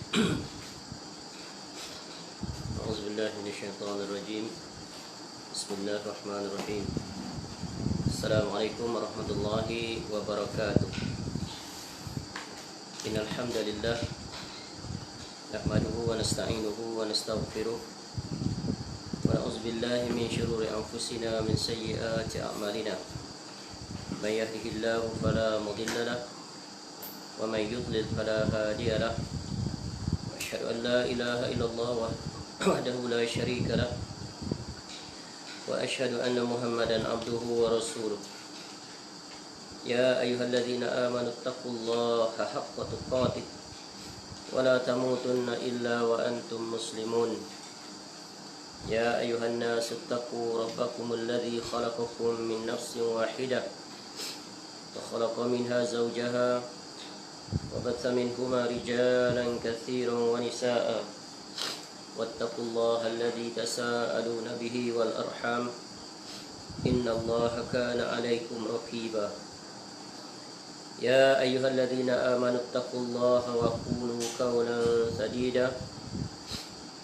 أعوذ بالله من الشيطان الرجيم. بسم الله الرحمن الرحيم. السلام عليكم ورحمة الله وبركاته. إن الحمد لله نحمده ونستعينه ونستغفره ونعوذ بالله من شرور أنفسنا ومن سيئات أعمالنا. من يهده الله فلا مضل له ومن يضلل فلا هادي له. أشهد أن لا إله إلا الله وحده لا شريك له وأشهد أن محمدا عبده ورسوله. يا أيها الذين آمنوا اتقوا الله حق تقاته ولا تموتن إلا وأنتم مسلمون. يا أيها الناس اتقوا ربكم الذي خلقكم من نفس واحدة وخلق منها زوجها وبث منهما رجالا كثيرا ونساء واتقوا الله الذي تساءلون به والأرحام إن الله كان عليكم رقيبا. يا أيها الذين آمنوا اتقوا الله وقولوا قولا سديدا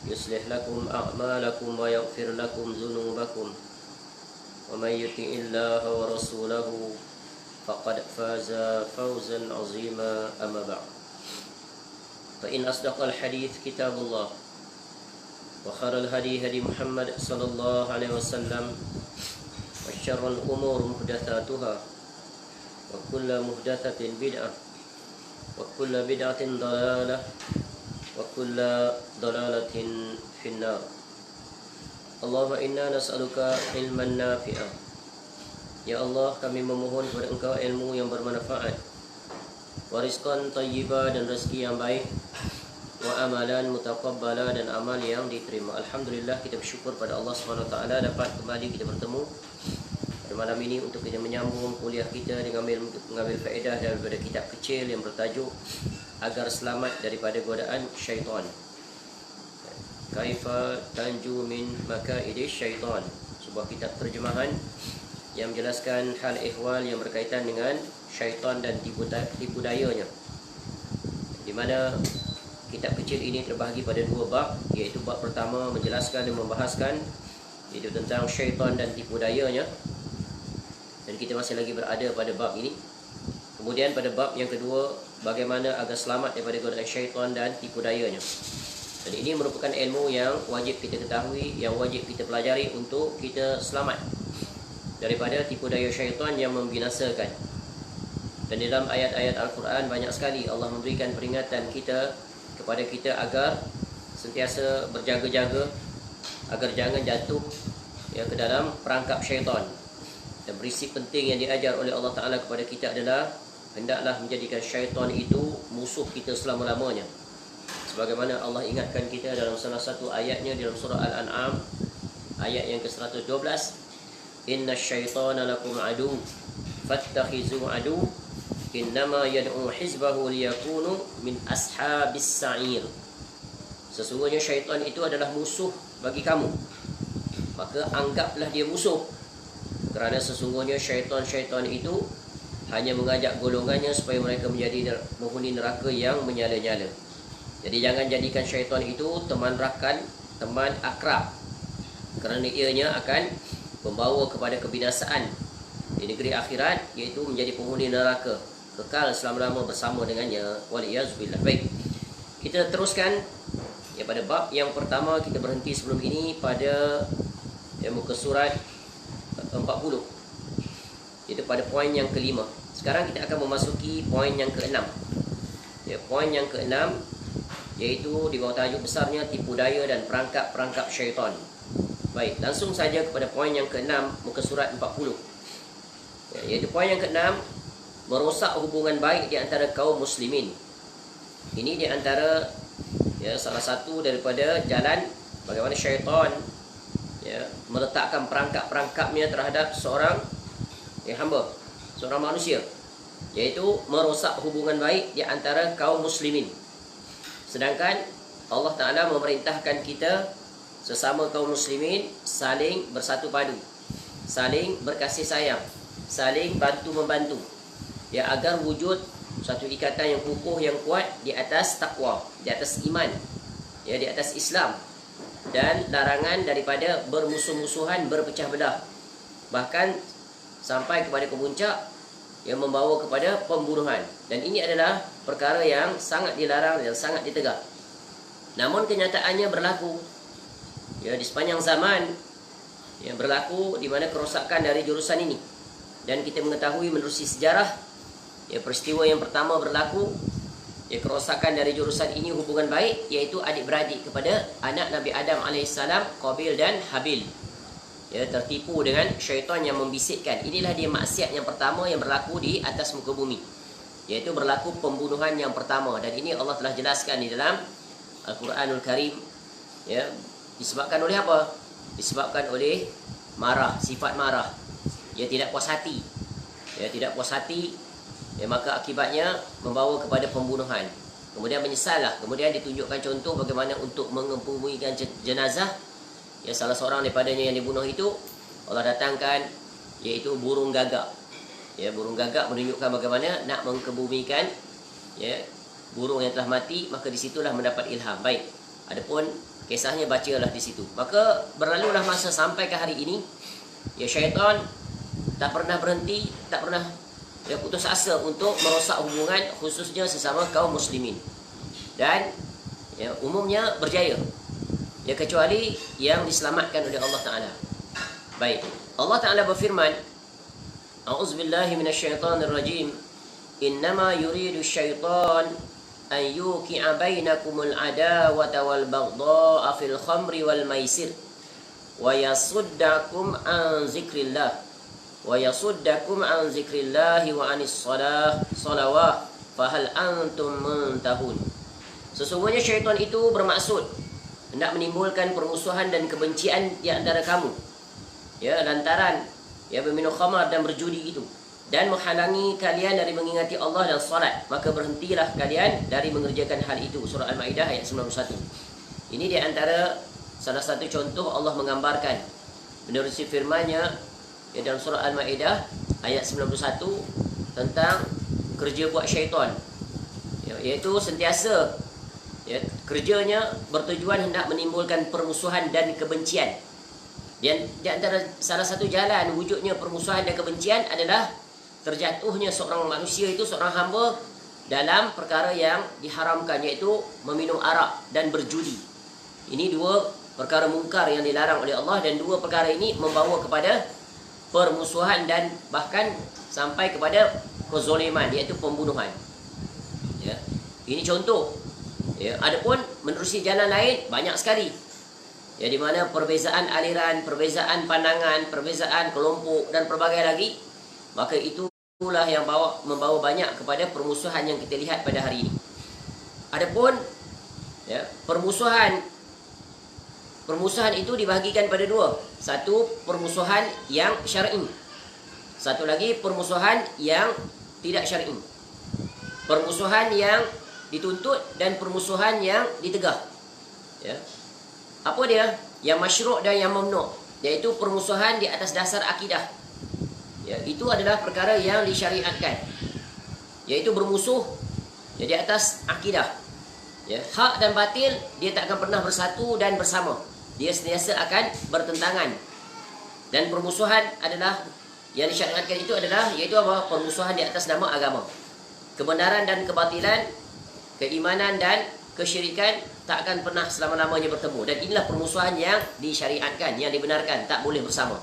يصلح لكم أعمالكم ويغفر لكم ذنوبكم ومن يطع الله ورسوله فقد فاز فوزا عظيما. أما بعد فإن أصدق الحديث كتاب الله وخير الهدي هدي محمد صلى الله عليه وسلم وشر الأمور محدثاتها وكل محدثة بدعة وكل بدعة ضلالة وكل ضلالة في النار. اللهم إنا نسألك علما نافعا. Ya Allah, kami memohon kepada Engkau ilmu yang bermanfaat, warizqan thayyibah dan rezeki yang baik, wa amalan mutaqabbala dan amal yang diterima. Alhamdulillah, kita bersyukur pada Allah Subhanahu Wa Taala dapat kembali kita bertemu pada malam ini untuk kita menyambung kuliah kita dengan mengambil faedah daripada kitab kecil yang bertajuk Agar Selamat Daripada Godaan Syaitan. Kaifa Tanju Min Makaidi Syaitan, sebuah kitab terjemahan yang menjelaskan hal ehwal yang berkaitan dengan syaitan dan tipu dayanya, di mana kitab kecil ini terbahagi pada dua bab, iaitu bab pertama menjelaskan dan membahaskan iaitu tentang syaitan dan tipu dayanya, dan kita masih lagi berada pada bab ini. Kemudian pada bab yang kedua, bagaimana agar selamat daripada godaan syaitan dan tipu dayanya. Dan ini merupakan ilmu yang wajib kita ketahui, yang wajib kita pelajari untuk kita selamat daripada tipu daya syaitan yang membinasakan. Dan dalam ayat-ayat Al-Quran banyak sekali Allah memberikan peringatan kepada kita agar sentiasa berjaga-jaga, agar jangan jatuh ke dalam perangkap syaitan. Dan prinsip penting yang diajar oleh Allah Ta'ala kepada kita adalah hendaklah menjadikan syaitan itu musuh kita selama-lamanya. Sebagaimana Allah ingatkan kita dalam salah satu ayatnya dalam surah Al-An'am ayat yang ke-112, Inna syaitana lakum adu fattakhizu adu innama yad'u hizbahu liyakunu min ashabis sa'ir. Sesungguhnya syaitan itu adalah musuh bagi kamu, maka anggaplah dia musuh, kerana sesungguhnya syaitan-syaitan itu hanya mengajak golongannya supaya mereka menjadi penghuni neraka yang menyala-nyala. Jadi jangan jadikan syaitan itu teman rakan, teman akrab, kerana ianya akan membawa kepada kebinasaan di negeri akhirat, iaitu menjadi penghuni neraka, kekal selama-lama bersama dengannya. Waliyazubillah. Baik, kita teruskan pada bab yang pertama. Kita berhenti sebelum ini pada muka surat 40, iaitu pada poin yang kelima. Sekarang kita akan memasuki poin yang keenam. Poin yang keenam iaitu di bawah tajuk besarnya tipu daya dan perangkap-perangkap syaitan. Baik, langsung saja kepada poin yang ke-6 muka surat 40. Iaitu poin yang ke-6, merosak hubungan baik di antara kaum muslimin. Ini di antara salah satu daripada jalan bagaimana syaitan meletakkan perangkap-perangkapnya terhadap seorang hamba, seorang manusia, iaitu merosak hubungan baik di antara kaum muslimin. Sedangkan Allah Ta'ala memerintahkan kita sesama kaum muslimin saling bersatu padu, saling berkasih sayang, saling bantu-membantu, agar wujud Satu ikatan yang kukuh, yang kuat di atas takwa, di atas iman, ya, di atas Islam. Dan larangan daripada bermusuh-musuhan, berpecah belah. Bahkan sampai kepada kepuncak yang membawa kepada pembunuhan. Dan ini adalah perkara yang sangat dilarang dan sangat ditegak. Namun kenyataannya berlaku, ya, di sepanjang zaman, ya, berlaku di mana kerosakan dari jurusan ini. Dan kita mengetahui menerusi sejarah, ya, peristiwa yang pertama berlaku, ya, kerosakan dari jurusan ini hubungan baik, iaitu adik-beradik kepada anak Nabi Adam AS, Qabil dan Habil. Ya, tertipu dengan syaitan yang membisikkan. Inilah dia maksiat yang pertama yang berlaku di atas muka bumi, iaitu berlaku pembunuhan yang pertama. Dan ini Allah telah jelaskan di dalam Al-Quranul Karim, ya, disebabkan oleh apa? Disebabkan oleh marah, sifat marah, ya, tidak puas hati, ya, tidak puas hati, ya, maka akibatnya membawa kepada pembunuhan. Kemudian menyesallah. Kemudian ditunjukkan contoh bagaimana untuk mengebumikan jenazah. Ya, salah seorang daripadanya yang dibunuh itu Allah datangkan, iaitu burung gagak. Ya, burung gagak menunjukkan bagaimana nak mengebumikan, ya, burung yang telah mati. Maka disitulah mendapat ilham. Baik, adapun kisahnya bacalah di situ. Maka berlalulah masa sampai ke hari ini, ya, syaitan tak pernah berhenti, tak pernah, ya, putus asa untuk merosak hubungan khususnya sesama kaum muslimin. Dan, ya, umumnya berjaya, ya, kecuali yang diselamatkan oleh Allah Ta'ala. Baik, Allah Ta'ala berfirman, A'udzubillahi minasyaitanirrajim, Innama yuridu syaitan an yuki'a bainakumul adawata wal baghdha'a fil khamri wal maisir wa yasuddakum an zikrillah wa anis salawah fahal antum muntahun. Sesungguhnya syaitan itu bermaksud hendak menimbulkan permusuhan dan kebencian di antara kamu, ya, lantaran, ya, berminum khamar dan berjudi itu, dan menghalangi kalian dari mengingati Allah dan salat. Maka berhentilah kalian dari mengerjakan hal itu. Surah Al-Maidah ayat 91. Ini di antara salah satu contoh Allah menggambarkan menerusi firman-Nya, ya, dalam surah Al-Maidah ayat 91 tentang kerja buat syaitan, ya, iaitu sentiasa, ya, kerjanya bertujuan hendak menimbulkan permusuhan dan kebencian. Dan di antara salah satu jalan wujudnya permusuhan dan kebencian adalah terjatuhnya seorang manusia itu, seorang hamba, dalam perkara yang diharamkan, iaitu meminum arak dan berjudi. Ini dua perkara mungkar yang dilarang oleh Allah, dan dua perkara ini membawa kepada permusuhan dan bahkan sampai kepada kezaliman, iaitu pembunuhan. Ya, ini contoh. Ya, adapun menerusi jalan lain banyak sekali, ya, di mana perbezaan aliran, perbezaan pandangan, perbezaan kelompok dan pelbagai lagi, maka itulah yang membawa banyak kepada permusuhan yang kita lihat pada hari ini. Adapun, ya, permusuhan itu dibahagikan pada dua. Satu, permusuhan yang syar'i. Satu lagi, permusuhan yang tidak syar'i. Permusuhan yang dituntut dan permusuhan yang ditegah. Ya. Apa dia? Yang masyru' dan yang mamnu', iaitu permusuhan di atas dasar akidah. Ya, itu adalah perkara yang disyariatkan, iaitu bermusuh, ya, di atas akidah. Ya, hak dan batil dia tak akan pernah bersatu dan bersama. Dia sentiasa akan bertentangan. Dan permusuhan adalah yang disyariatkan itu adalah, iaitu apa? Permusuhan di atas nama agama. Kebenaran dan kebatilan, keimanan dan kesyirikan tak akan pernah selama-lamanya bertemu. Dan inilah permusuhan yang disyariatkan, yang dibenarkan, tak boleh bersama.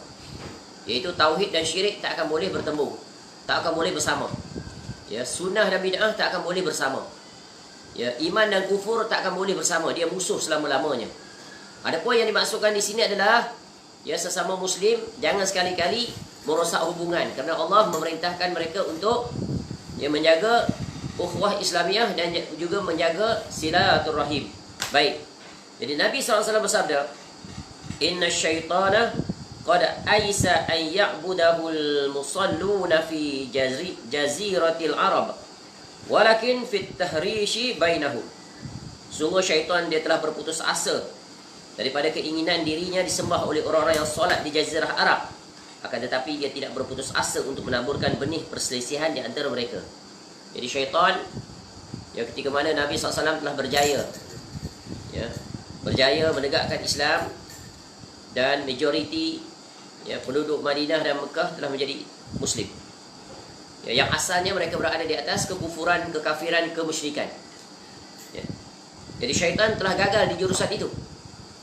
Iaitu tauhid dan syirik tak akan boleh bertemu, tak akan boleh bersama. Ya, sunnah dan bid'ah tak akan boleh bersama. Ya, iman dan kufur tak akan boleh bersama. Dia musuh selama-lamanya. Adapun yang dimaksudkan di sini adalah, ya, sesama muslim jangan sekali-kali merosak hubungan, kerana Allah memerintahkan mereka untuk, ya, menjaga ukhuwah Islamiyah dan juga menjaga silaturahim. Baik. Jadi Nabi SAW bersabda, Inna syaitana qad aisa an ya'budahul musalluna fi jaziratil Arab walakin fit tahrishi bainahum. Sungguh syaitan dia telah berputus asa daripada keinginan dirinya disembah oleh orang-orang yang solat di jazirah Arab. Akan tetapi dia tidak berputus asa untuk menaburkan benih perselisihan di antara mereka. Jadi syaitan, ya, ketika mana Nabi SAW telah berjaya, ya, berjaya menegakkan Islam, dan majoriti, ya, penduduk Madinah dan Mekah telah menjadi Muslim, ya, yang asalnya mereka berada di atas kekufuran, kekafiran, kemusyrikan, ya. Jadi syaitan telah gagal di jurusan itu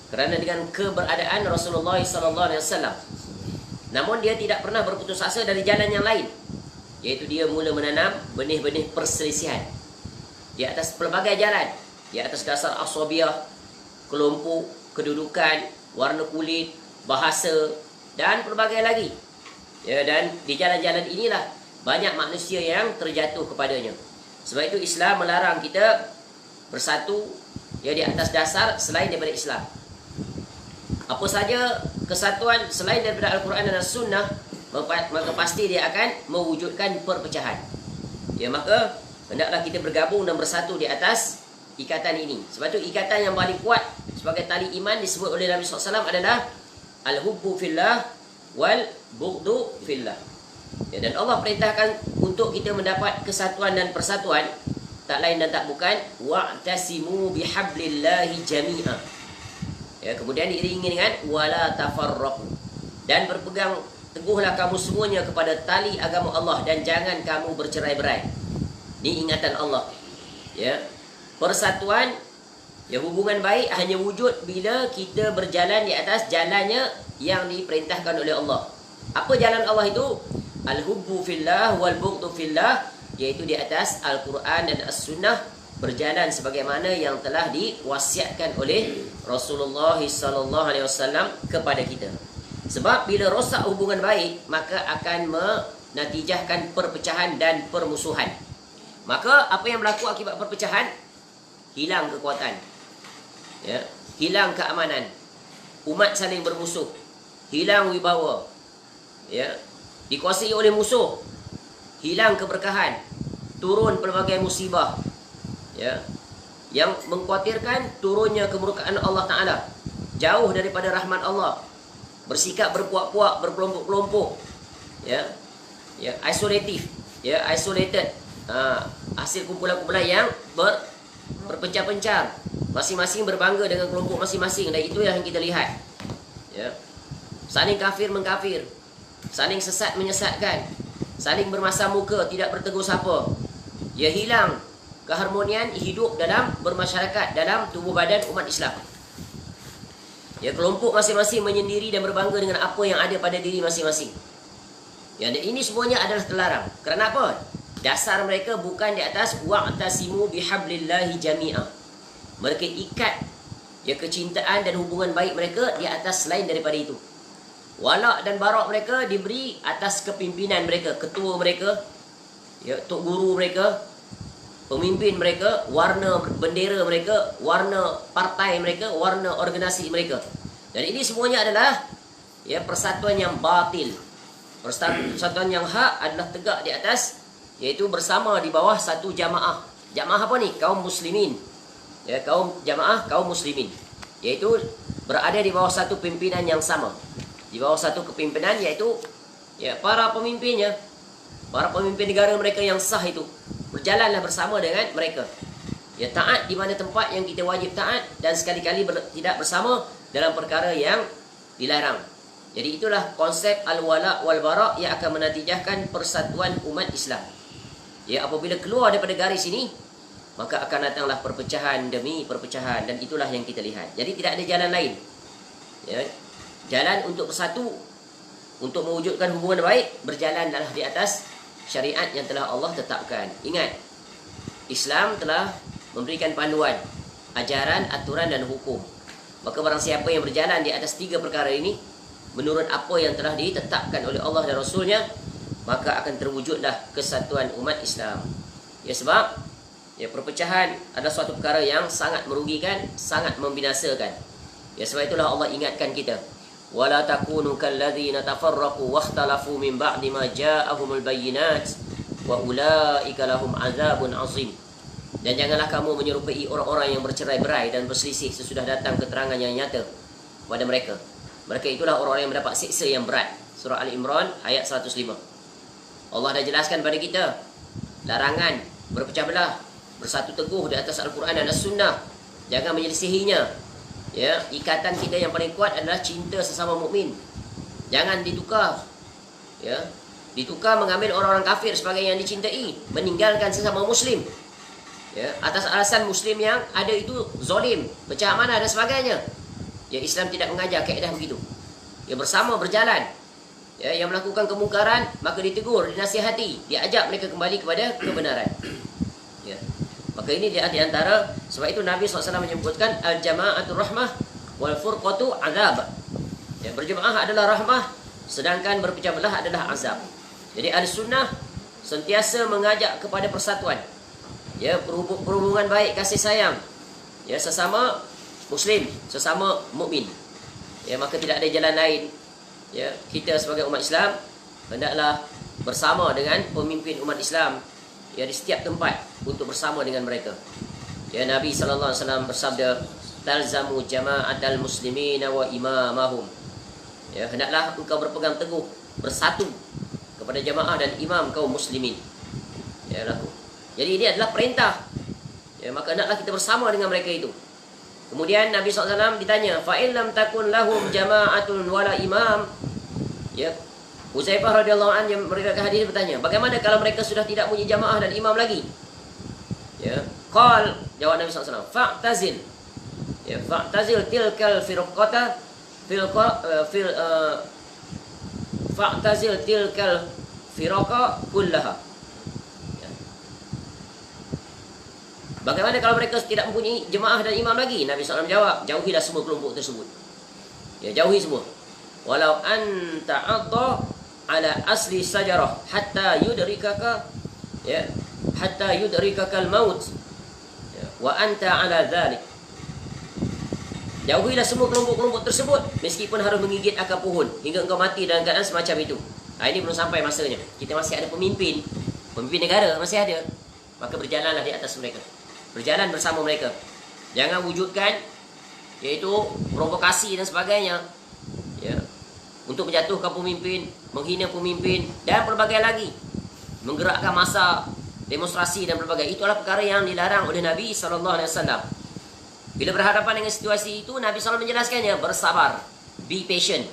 kerana dengan keberadaan Rasulullah SAW. Namun dia tidak pernah berputus asa dari jalan yang lain, iaitu dia mula menanam benih-benih perselisihan di atas pelbagai jalan, di atas dasar aswabiah, kelompok, kedudukan, warna kulit, bahasa, dan pelbagai lagi, ya. Dan di jalan-jalan inilah banyak manusia yang terjatuh kepadanya. Sebab itu Islam melarang kita bersatu, ya, di atas dasar selain daripada Islam. Apa saja kesatuan selain daripada Al-Quran dan As-Sunnah, maka pasti dia akan mewujudkan perpecahan, ya. Maka hendaklah kita bergabung dan bersatu di atas ikatan ini. Sebab itu ikatan yang paling kuat sebagai tali iman disebut oleh Nabi SAW adalah al-hubbu fillah wal bughdu fillah, ya. Dan Allah perintahkan untuk kita mendapat kesatuan dan persatuan, tak lain dan tak bukan, wa'tasimu bihablillahi jami'a, ya. Kemudian diiringi dengan wala tafarraqu, dan berpegang teguhlah kamu semuanya kepada tali agama Allah dan jangan kamu bercerai-berai. Ini ingatan Allah, ya. Persatuan, ya, hubungan baik hanya wujud bila kita berjalan di atas jalannya yang diperintahkan oleh Allah. Apa jalan Allah itu? Al-hubbu fillah wal bughdu fillah, iaitu di atas Al-Quran dan As-Sunnah, berjalan sebagaimana yang telah diwasiatkan oleh Rasulullah SAW kepada kita. Sebab bila rosak hubungan baik, maka akan menatijahkan perpecahan dan permusuhan. Maka apa yang berlaku akibat perpecahan? Hilang kekuatan, ya, hilang keamanan, umat saling bermusuh, hilang wibawa, ya, dikuasai oleh musuh, hilang keberkahan, turun pelbagai musibah, ya, yang mengkhawatirkan turunnya kemurkaan Allah Ta'ala, jauh daripada rahmat Allah, bersikap berpuak-puak, berkelompok-kelompok, ya, ya, isolatif, ya, isolated, hasil kumpulan-kumpulan yang berpencar-pencar, masing-masing berbangga dengan kelompok masing-masing, dan itu yang kita lihat, ya. Saling kafir mengkafir, saling sesat menyesatkan, saling bermasam muka, tidak bertegur sapa, ya. Hilang keharmonian hidup dalam bermasyarakat, dalam tubuh badan umat Islam, ya. Kelompok masing-masing menyendiri dan berbangga dengan apa yang ada pada diri masing-masing, ya. Dan ini semuanya adalah terlarang. Kerana apa? Dasar mereka bukan di atas wa'tasimu bihablillahi jami'a. Mereka ikat, ya, kecintaan dan hubungan baik mereka di atas selain daripada itu. Walak dan barak mereka diberi atas kepimpinan mereka, ketua mereka, ya, tok guru mereka, pemimpin mereka, warna bendera mereka, warna partai mereka, warna organisasi mereka. Dan ini semuanya adalah, ya, persatuan yang batil. Persatuan yang hak adalah tegak di atas, iaitu bersama di bawah satu jamaah. Jamaah apa ni? Kaum muslimin, ya, jamaah kaum muslimin, iaitu berada di bawah satu pimpinan yang sama, di bawah satu kepimpinan, iaitu, ya, para pemimpinnya, para pemimpin negara mereka yang sah itu, berjalanlah bersama dengan mereka, ya. Taat di mana tempat yang kita wajib taat, dan sekali-kali tidak bersama dalam perkara yang dilarang. Jadi itulah konsep al-wala wal bara yang akan menatijahkan persatuan umat Islam, ya. Apabila keluar daripada garis ini, maka akan datanglah perpecahan demi perpecahan, dan itulah yang kita lihat. Jadi tidak ada jalan lain, ya. Jalan untuk bersatu, untuk mewujudkan hubungan baik, berjalanlah di atas syariat yang telah Allah tetapkan. Ingat, Islam telah memberikan panduan, ajaran, aturan dan hukum. Maka barang siapa yang berjalan di atas tiga perkara ini, menurut apa yang telah ditetapkan oleh Allah dan Rasulnya, maka akan terwujudlah kesatuan umat Islam. Ya, sebab, ya, perpecahan adalah suatu perkara yang sangat merugikan, sangat membinasakan. Ya, sebab itulah Allah ingatkan kita, wala takunu kalladzina tafarraqu wakhtalafu min ba'di ma ja'ahumul bayyinat wa ulaika lahum azabun azim. Dan janganlah kamu menyerupai orang-orang yang bercerai-berai dan berselisih sesudah datang keterangan yang nyata kepada mereka. Mereka itulah orang-orang yang mendapat siksa yang berat. Surah Al-Imran ayat 105. Allah dah jelaskan pada kita larangan, berpecah belah, bersatu teguh di atas Al-Quran dan As-Sunnah. Jangan menyelisihinya. Ya, ikatan kita yang paling kuat adalah cinta sesama mukmin. Jangan ditukar. Ya, ditukar mengambil orang-orang kafir sebagai yang dicintai, meninggalkan sesama muslim. Ya, atas alasan muslim yang ada itu zalim, pecah amanah dan sebagainya. Ya, Islam tidak mengajar kaedah begitu. Ya, bersama berjalan. Ya, yang melakukan kemungkaran maka ditegur, dinasihati, diajak mereka kembali kepada kebenaran. Ya. Maka ini di antara, sebab itu Nabi SAW menyebutkan al-jama'atul rahmah wal furqatu azab. Ya, berjemaah adalah rahmah, sedangkan berpecah belah adalah azab. Jadi Ahlussunnah sentiasa mengajak kepada persatuan. Ya, perhubungan baik, kasih sayang. Ya, sesama muslim, sesama mukmin. Ya, maka tidak ada jalan lain. Ya, kita sebagai umat Islam hendaklah bersama dengan pemimpin umat Islam, ya, di setiap tempat untuk bersama dengan mereka. Ya, Nabi SAW bersabda, talzamu jama'atal muslimin wa imamahum. Ya, hendaklah engkau berpegang teguh, bersatu kepada jamaah dan imam kaum muslimin. Ya, laku. Jadi ini adalah perintah. Ya, maka hendaklah kita bersama dengan mereka itu. Kemudian Nabi SAW ditanya, fa'in lam takun lahum jama'atun wala imam. Ya, Uzaifah radhiyallahu anhu yang meriwayatkan hadis bertanya, bagaimana kalau mereka sudah tidak punya jamaah dan imam lagi? Ya, qal, jawab Nabi SAW, fa'tazil. Ya, fa'tazil tilkal firqata fa'tazil tilkal firqa kullaha. Bagaimana kalau mereka tidak mempunyai jemaah dan imam lagi? Nabi SAW jawab, jauhilah semua kelompok tersebut. Ya, jauhi semua. Walau anta adha ala asli sajarah hatta yudrikaka, ya, hatta yudrikakal maut. Ya, wa anta ala dhalik. Jauhilah semua kelompok-kelompok tersebut meskipun harus menggigit akar pohon hingga engkau mati dalam keadaan semacam itu. Ini belum sampai masanya. Kita masih ada pemimpin negara masih ada. Maka berjalanlah di atas mereka. Berjalan bersama mereka. Jangan wujudkan yaitu provokasi dan sebagainya. Ya. Untuk menjatuhkan pemimpin, menghina pemimpin dan pelbagai lagi. Menggerakkan massa, demonstrasi dan pelbagai. Itulah perkara yang dilarang oleh Nabi SAW. Bila berhadapan dengan situasi itu, Nabi SAW menjelaskannya, bersabar, be patient.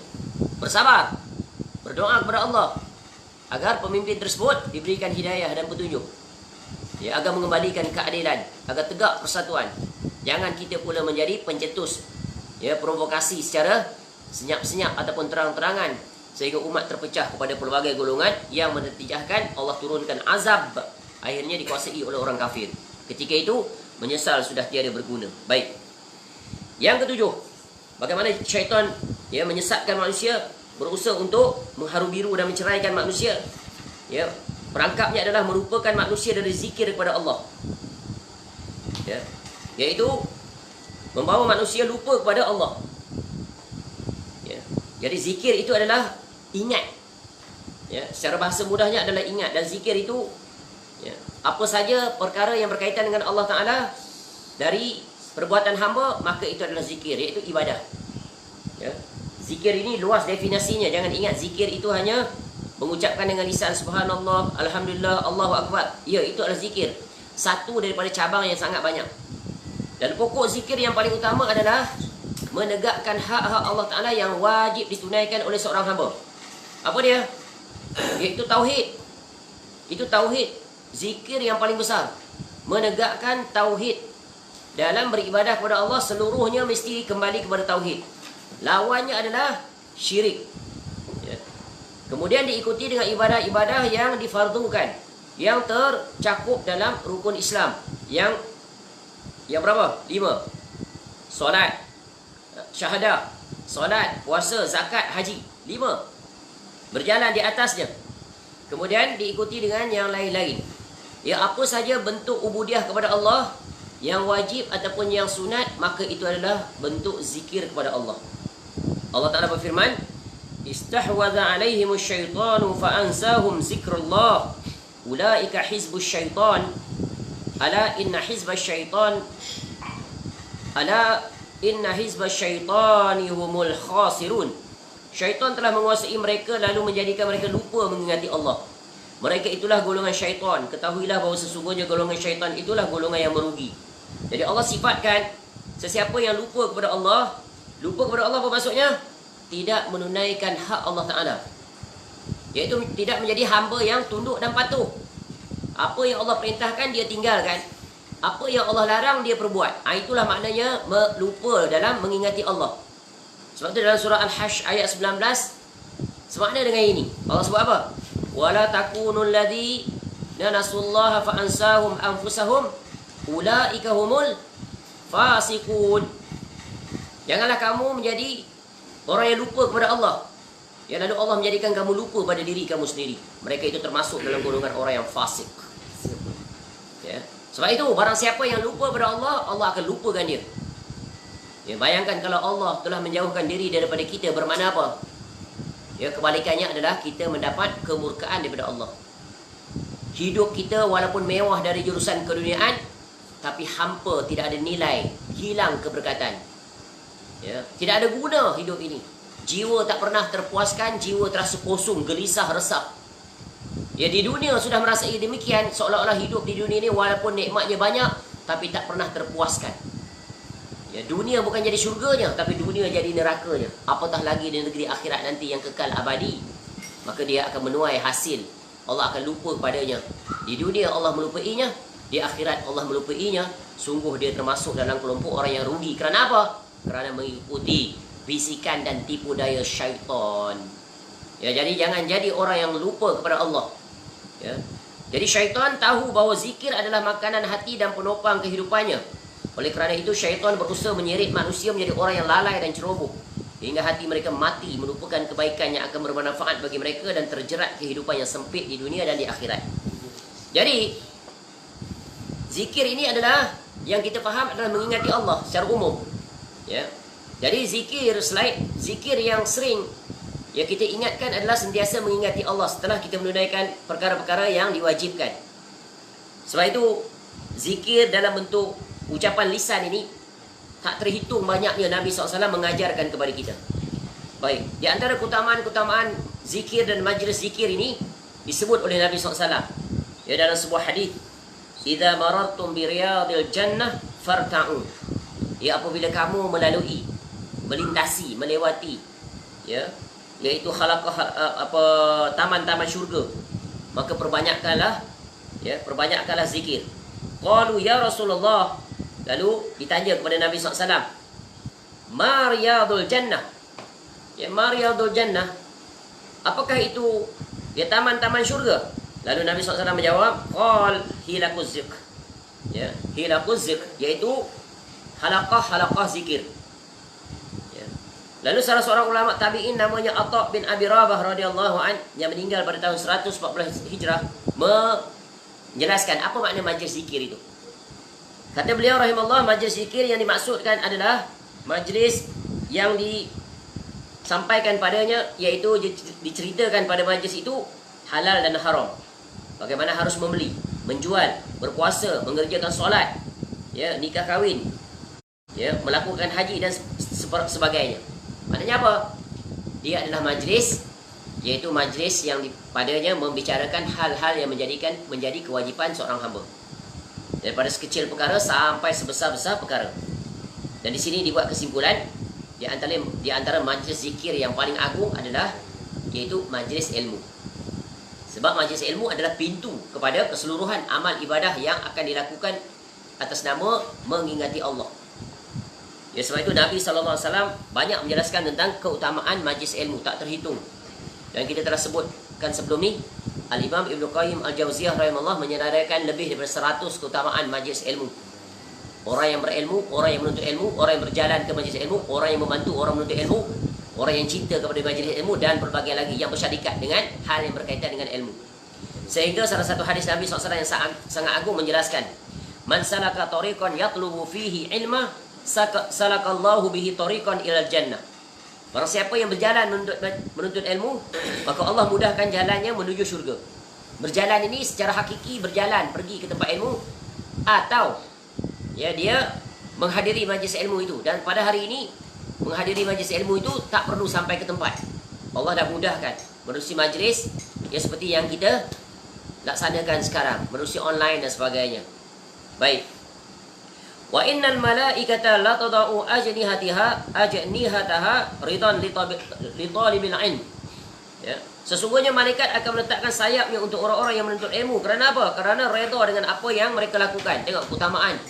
Bersabar. Berdoa kepada Allah agar pemimpin tersebut diberikan hidayah dan petunjuk. Ya, agar mengembalikan keadilan, agar tegak persatuan. Jangan kita pula menjadi pencetus, ya, provokasi secara senyap-senyap ataupun terang-terangan sehingga umat terpecah kepada pelbagai golongan yang menetijahkan Allah turunkan azab, akhirnya dikuasai oleh orang kafir. Ketika itu menyesal sudah tiada berguna. Baik. Yang ketujuh, bagaimana syaitan, ya, menyesatkan manusia, berusaha untuk mengharu biru dan menceraikan manusia. Ya, perangkapnya adalah merupakan manusia dari zikir kepada Allah. Ya, yaitu membawa manusia lupa kepada Allah. Ya, jadi zikir itu adalah ingat. Ya, secara bahasa mudahnya adalah ingat, dan zikir itu, ya, apa saja perkara yang berkaitan dengan Allah Ta'ala dari perbuatan hamba, maka itu adalah zikir, iaitu ibadah. Ya, zikir ini luas definisinya. Jangan ingat zikir itu hanya mengucapkan dengan lisan subhanallah, alhamdulillah, Allahu akbar. Ya, itu adalah zikir. Satu daripada cabang yang sangat banyak. Dan pokok zikir yang paling utama adalah menegakkan hak-hak Allah Ta'ala yang wajib ditunaikan oleh seorang hamba. Apa dia? Iaitu tauhid. Itu tauhid. Zikir yang paling besar. Menegakkan tauhid. Dalam beribadah kepada Allah, seluruhnya mesti kembali kepada tauhid. Lawannya adalah syirik. Ya. Kemudian diikuti dengan ibadah-ibadah yang difardukan, yang tercakup dalam rukun Islam. Yang berapa? 5. Solat, syahadah, solat, puasa, zakat, haji. 5. Berjalan di atasnya. Kemudian diikuti dengan yang lain-lain. Ya, apa saja bentuk ubudiah kepada Allah, yang wajib ataupun yang sunat, maka itu adalah bentuk zikir kepada Allah. Allah Ta'ala berfirman, istahwadha alaihimus syaitanu fa'ansahum zikrullah ulaika hizbus syaitan ala inna hizbas syaitan syaitani humul khasirun. Syaitan telah menguasai mereka lalu menjadikan mereka lupa mengingati Allah. Mereka itulah golongan syaitan. Ketahuilah bahawa sesungguhnya golongan syaitan itulah golongan yang merugi. Jadi Allah sifatkan sesiapa yang lupa kepada Allah. Lupa kepada Allah apa maksudnya? Tidak menunaikan hak Allah Ta'ala, iaitu tidak menjadi hamba yang tunduk dan patuh. Apa yang Allah perintahkan dia tinggalkan, apa yang Allah larang dia perbuat. Itulah maknanya lupa dalam mengingati Allah. Sebab itu dalam surah Al-Hash ayat 19 semakna dengan ini. Allah sebut apa? Wala takunul ladzina nasullaha fa ansahum anfusahum ulaika humul fasiqun. Janganlah kamu menjadi orang yang lupa kepada Allah, ya, lalu Allah menjadikan kamu lupa pada diri kamu sendiri. Mereka itu termasuk dalam golongan orang yang fasik. Ya. Sebab itu barang siapa yang lupa pada Allah, Allah akan lupakan dia. Ya, bayangkan kalau Allah telah menjauhkan diri daripada kita, bermakna apa? Ya, kebalikannya adalah kita mendapat kemurkaan daripada Allah. Hidup kita walaupun mewah dari jurusan keduniaan, tapi hampa, tidak ada nilai, hilang keberkatan. Ya, tidak ada guna hidup ini. Jiwa tak pernah terpuaskan, jiwa terasa kosong, gelisah, resah. Ya, di dunia sudah merasai demikian, seolah-olah hidup di dunia ini walaupun nikmatnya banyak, tapi tak pernah terpuaskan. Ya, dunia bukan jadi syurganya, tapi dunia jadi nerakanya. Apatah lagi di negeri akhirat nanti yang kekal abadi. Maka dia akan menuai hasil. Allah akan lupa padanya. Di dunia Allah melupainya, di akhirat Allah melupainya. Sungguh dia termasuk dalam kelompok orang yang rugi. Kerana apa? Kerana mengikuti bisikan dan tipu daya syaitan. Ya, jadi jangan jadi orang yang lupa kepada Allah. Ya. Jadi syaitan tahu bahawa zikir adalah makanan hati dan penopang kehidupannya. Oleh kerana itu syaitan berusaha menyeret manusia menjadi orang yang lalai dan ceroboh, hingga hati mereka mati, melupakan kebaikan yang akan bermanfaat bagi mereka dan terjerat kehidupan yang sempit di dunia dan di akhirat. Jadi zikir ini adalah yang kita faham adalah mengingati Allah secara umum. Ya. Jadi selain zikir yang sering yang kita ingatkan adalah sentiasa mengingati Allah setelah kita menunaikan perkara-perkara yang diwajibkan. Sebab itu zikir dalam bentuk ucapan lisan ini tak terhitung banyaknya Nabi SAW mengajarkan kepada kita. Baik, di antara keutamaan-keutamaan zikir dan majlis zikir ini disebut oleh Nabi SAW. Ya, dalam sebuah hadis, "Idza marartum bi riyadil jannah farta'u." Ya, apabila kamu melalui, melintasi, melewati, ya, iaitu taman-taman syurga, maka perbanyakkanlah zikir. Qalu ya Rasulullah, lalu ditanya kepada Nabi SAW, ma riyadul jannah? Ya, ma riyadul jannah, apakah itu ya taman-taman syurga? Lalu Nabi SAW menjawab, qal hilakuz zikr. Ya, hilakuz zikr, iaitu halaqah zikir. Ya. Lalu salah seorang ulama tabi'in namanya Atha bin Abi Rabah radhiyallahu an, yang meninggal pada tahun 114 Hijrah, menjelaskan apa makna majlis zikir itu. Kata beliau rahimahullah, majlis zikir yang dimaksudkan adalah majlis yang disampaikan padanya, iaitu diceritakan pada majlis itu halal dan haram. Bagaimana harus membeli, menjual, berpuasa, mengerjakan solat, ya, nikah kahwin, ya, melakukan haji dan sebagainya. Maknanya apa? Dia adalah majlis, iaitu majlis yang padanya membicarakan hal-hal yang menjadi kewajipan seorang hamba, daripada sekecil perkara sampai sebesar-besar perkara. Dan di sini dibuat kesimpulan, di antara majlis zikir yang paling agung adalah iaitu majlis ilmu. Sebab majlis ilmu adalah pintu kepada keseluruhan amal ibadah yang akan dilakukan atas nama mengingati Allah. Ya, sebab itu Nabi SAW banyak menjelaskan tentang keutamaan majlis ilmu, tak terhitung. Dan kita telah sebutkan sebelum ni, Al-Imam Ibn Qayyim Al-Jawziyah rahimahullah menyedarkan lebih daripada 100 keutamaan majlis ilmu. Orang yang berilmu, orang yang menuntut ilmu, orang yang berjalan ke majlis ilmu, orang yang membantu orang menuntut ilmu, orang yang cinta kepada majlis ilmu, dan berbagai lagi yang bersyarikat dengan hal yang berkaitan dengan ilmu. Sehingga salah satu hadis Nabi SAW yang sangat agung menjelaskan, man salaka tariqan yatlubu fihi ilma salakallahu bihi tariqan ilal jannah. Barang siapa yang berjalan menuntut ilmu, maka Allah mudahkan jalannya menuju syurga. Berjalan ini secara hakiki berjalan, pergi ke tempat ilmu, atau ya dia menghadiri majlis ilmu itu. Dan pada hari ini menghadiri majlis ilmu itu tak perlu sampai ke tempat. Allah dah mudahkan menerusi majlis, ya, seperti yang kita laksanakan sekarang, menerusi online dan sebagainya. Baik. Wa innal malaikata la tadau ajnihataha ridan li talibil ilm. Ya. Sesungguhnya malaikat akan meletakkan sayapnya untuk orang-orang yang menuntut ilmu. Kerana apa? Kerana redha dengan apa yang mereka lakukan. Tengok keutamaan.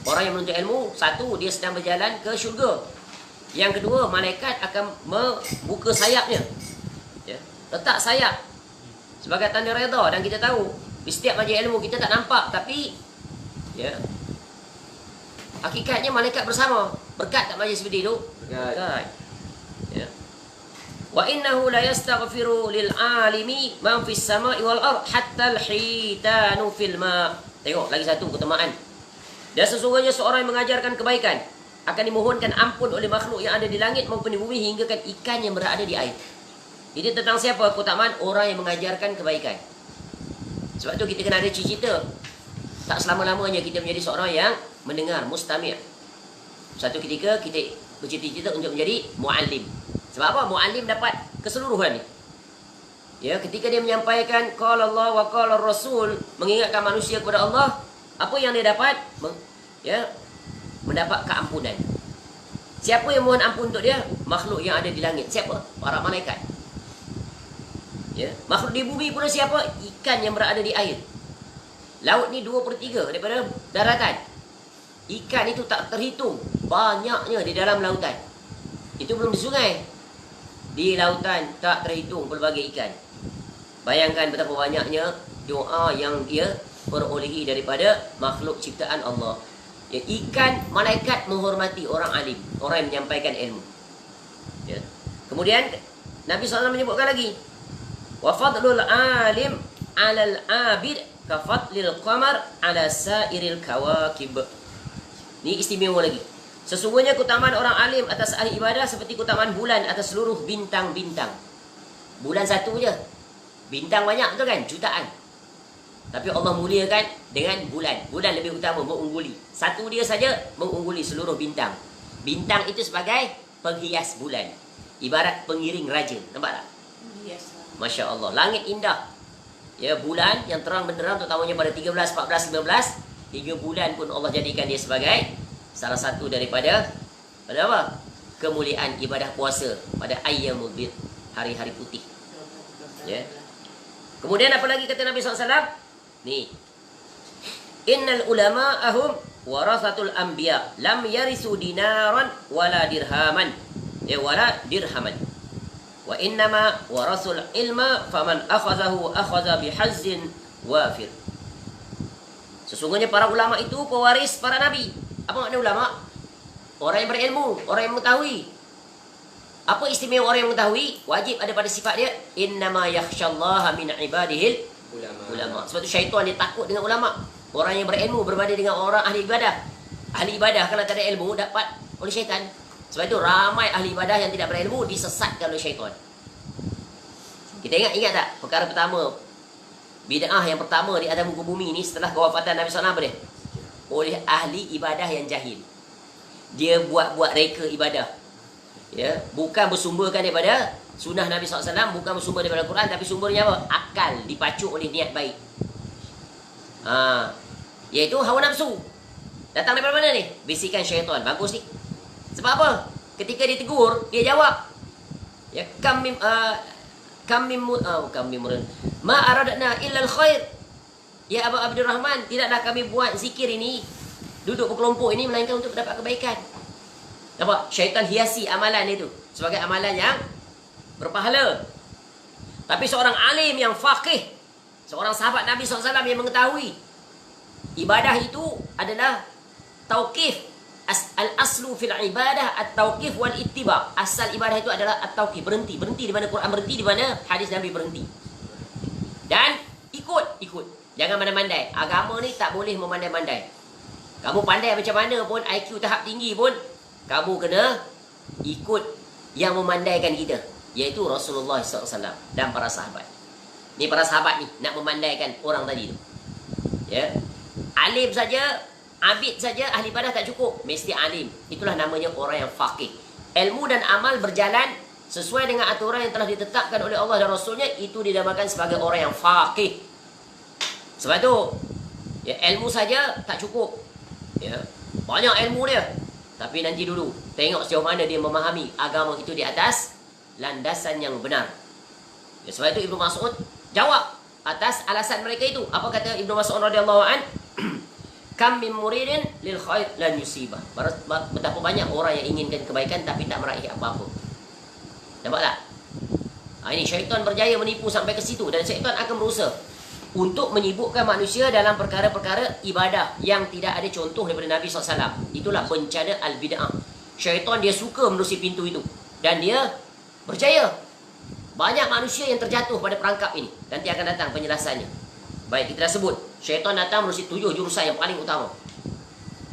Orang yang menuntut ilmu, satu, dia sedang berjalan ke syurga. Yang kedua, malaikat akan membuka sayapnya. Ya. Letak sayap sebagai tanda redha. Dan kita tahu, di setiap majlis ilmu kita tak nampak, tapi ya, hakikatnya malaikat bersama. Berkat tak majlis seperti itu? Berkat. Ya. Wa innahu la yastaghfiru lil alimi man fis sama'i wal ard hatta al hitanu fil ma. Tengok lagi satu keutamaan. Dan sesungguhnya seorang yang mengajarkan kebaikan akan dimohonkan ampun oleh makhluk yang ada di langit maupun di bumi, hingga kan ikan yang berada di air. Ini tentang siapa keutamaan? Orang yang mengajarkan kebaikan. Sebab tu kita kena ada cita-cita. Tak selama-lamanya kita menjadi seorang yang mendengar, mustami'. Satu ketika kita bercita-cita untuk menjadi mu'allim. Sebab apa? Mu'allim dapat keseluruhan ni. Ya, ketika dia menyampaikan qala Allah wa qala Rasul, mengingatkan manusia kepada Allah, apa yang dia dapat? Ya, mendapat keampunan. Siapa yang mohon ampun untuk dia? Makhluk yang ada di langit. Siapa? Para malaikat. Ya, makhluk di bumi pula siapa? Ikan yang berada di air. Laut ni 2/3 daripada daratan. Ikan itu tak terhitung banyaknya di dalam lautan. Itu belum di sungai. Di lautan tak terhitung pelbagai ikan. Bayangkan betapa banyaknya doa yang dia perolehi daripada makhluk ciptaan Allah. Ya, ikan, malaikat menghormati orang alim, orang yang menyampaikan ilmu. Ya. Kemudian Nabi SAW menyebutkan lagi, wa fadlul alim 'alal 'abid ka fadlil qamar 'ala sairil kawakib. Ni istimewa lagi. Sesungguhnya keutamaan orang alim atas ahli ibadah seperti keutamaan bulan atas seluruh bintang-bintang. Bulan satu je. Bintang banyak betul kan? Jutaan. Tapi Allah muliakan dengan bulan. Bulan lebih utama, mengungguli. Satu dia saja mengungguli seluruh bintang. Bintang itu sebagai penghias bulan. Ibarat pengiring raja. Nampak tak? Masya Allah. Langit indah. Ya, bulan yang terang benderang terutamanya pada 13, 14, 15. 3 bulan pun Allah jadikan dia sebagai salah satu daripada apa? Kemuliaan ibadah puasa pada ayyamul bid, hari-hari putih. Ya. Kemudian apa lagi kata Nabi SAW? Ni. Innal ulama'ahum warasatul anbiya lam yarisu dinaran wala dirhaman. Ya, wala dirhaman. Wa innama warasul ilma faman akhazahu akhaza bihazzin wafir. Sesungguhnya para ulama itu pewaris para nabi. Apa makna ulama? Orang yang berilmu, orang yang mengetahui. Apa istimewa orang yang mengetahui? Wajib ada pada sifat dia, innama yakhsyallaha min ibadihil ulama. Sebab tu syaitan dia takut dengan ulama. Orang yang berilmu berbanding dengan orang ahli ibadah. Ahli ibadah kalau tak ada ilmu dapat oleh syaitan. Sebab itu ramai ahli ibadah yang tidak berilmu disesatkan oleh syaitan. Kita ingat tak perkara pertama, bid'ah yang pertama di atas muka bumi ni setelah kewafatan Nabi SAW apa dia? Oleh ahli ibadah yang jahil. Dia buat-buat reka ibadah. Ya, bukan bersumberkan daripada sunnah Nabi SAW, bukan bersumber daripada Quran, tapi sumbernya apa? Akal, dipacu oleh niat baik. Iaitu hawa nafsu. Datang daripada mana ni? Bisikan syaitan. Bagus ni. Sebab apa? Ketika ditegur, dia jawab. Ya, ma aradna illa al-khair. Ya Abu Abdurrahman, tidaklah kami buat zikir ini, duduk berkelompok ini, melainkan untuk mendapat kebaikan. Nampak? Syaitan hiasi amalan itu sebagai amalan yang berpahala. Tapi seorang alim yang faqih, seorang sahabat Nabi SAW yang mengetahui ibadah itu adalah tauqif. Al-aslu fil ibadah at-tauqif wal ittiba. Asal ibadah itu adalah at-tauqif, berhenti di mana Quran berhenti, di mana hadis Nabi berhenti. Dan ikut. Jangan mandai-mandai. Agama ni tak boleh memandai-mandai. Kamu pandai macam mana pun, IQ tahap tinggi pun, kamu kena ikut yang memandaikan kita, iaitu Rasulullah SAW dan para sahabat. Ni para sahabat ni nak memandaikan orang tadi tu. Ya. Alim saja, abid saja, ahli ibadah tak cukup, mesti alim. Itulah namanya orang yang faqih. Ilmu dan amal berjalan sesuai dengan aturan yang telah ditetapkan oleh Allah dan Rasulnya, itu dinamakan sebagai orang yang faqih. Sebab tu ya, ilmu saja tak cukup. Ya, banyak ilmu dia. Tapi nanti dulu tengok sejauh mana dia memahami agama itu di atas landasan yang benar. Ya, sebab itu Ibnu Mas'ud jawab atas alasan mereka itu. Apa kata Ibnu Mas'ud radhiyallahu an? Kam min muridin lil khair lan yusibah. Betapa banyak orang yang inginkan kebaikan tapi tak meraih apa-apa. Nampak tak? Ini syaitan berjaya menipu sampai ke situ, dan syaitan akan berusaha untuk menyibukkan manusia dalam perkara-perkara ibadah yang tidak ada contoh daripada Nabi SAW. Itulah bencana al-bid'ah. Syaitan dia suka menerusi pintu itu, dan dia berjaya. Banyak manusia yang terjatuh pada perangkap ini. Nanti akan datang penjelasannya. Baik, kita dah sebut syaitan datang menerusi 7 jurusan yang paling utama.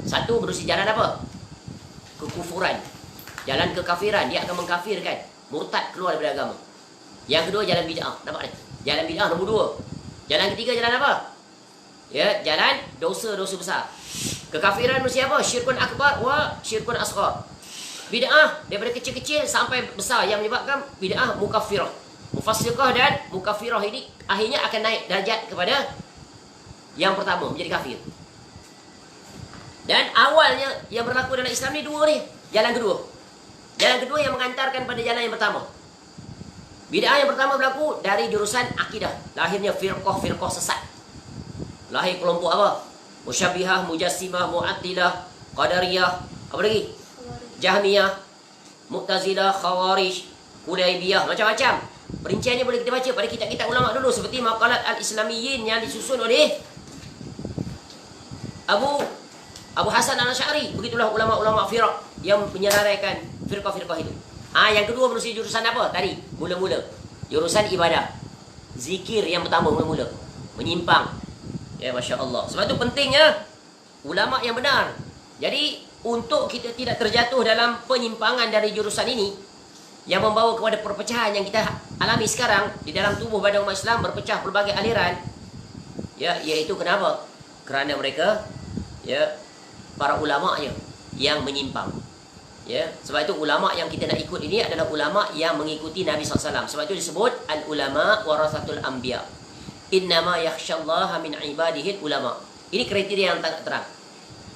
Satu, menerusi jalan apa? Kekufuran, jalan kekafiran. Dia akan mengkafirkan, murtad, keluar daripada agama. Yang kedua, jalan bid'ah. Nampak ni? Jalan bid'ah nombor 2. Jalan ketiga, jalan apa? Ya, jalan dosa-dosa besar. Kekafiran mesti apa? Syirkun akbar wa syirkun asghar. Bid'ah daripada kecil-kecil sampai besar yang menyebabkan bid'ah mukaffirah. Mufassiqah dan mukaffirah ini akhirnya akan naik darjat kepada yang pertama, menjadi kafir. Dan awalnya yang berlaku dalam Islam ni dua ni. Jalan kedua. Jalan kedua yang mengantarkan pada jalan yang pertama. Bid'ah yang pertama berlaku dari jurusan akidah. Lahirnya firqah-firqah sesat. Lahir kelompok apa? Musyabihah, Mujassimah, Mu'attilah, Qadariyah, apa lagi? Jahmiyah, Mu'tazilah, Khawarij, Qulaibiyah, macam-macam. Perinciannya boleh kita baca pada kitab-kitab ulama dulu, seperti Maqalat Al-Islamiyyin yang disusun oleh Abu Hasan Al-Asy'ari. Begitulah ulama-ulama firaq yang menyelaraikan firqah-firqah itu. Yang kedua menerusi jurusan apa? Tadi, mula-mula. Jurusan ibadah. Zikir yang pertama mula-mula. Menyimpang. Ya, Masya Allah. Sebab itu pentingnya ulama yang benar. Jadi, untuk kita tidak terjatuh dalam penyimpangan dari jurusan ini, yang membawa kepada perpecahan yang kita alami sekarang, di dalam tubuh badan umat Islam berpecah berbagai aliran. Ya, iaitu kenapa? Kerana mereka, ya, para ulama'nya yang menyimpang. Ya, sebab itu ulama yang kita nak ikut ini adalah ulama yang mengikuti Nabi SAW. Sebab itu disebut al-ulama warasatul anbiya. Innama yakhsyallaha min ibadihi ulama. Ini kriteria yang sangat terang.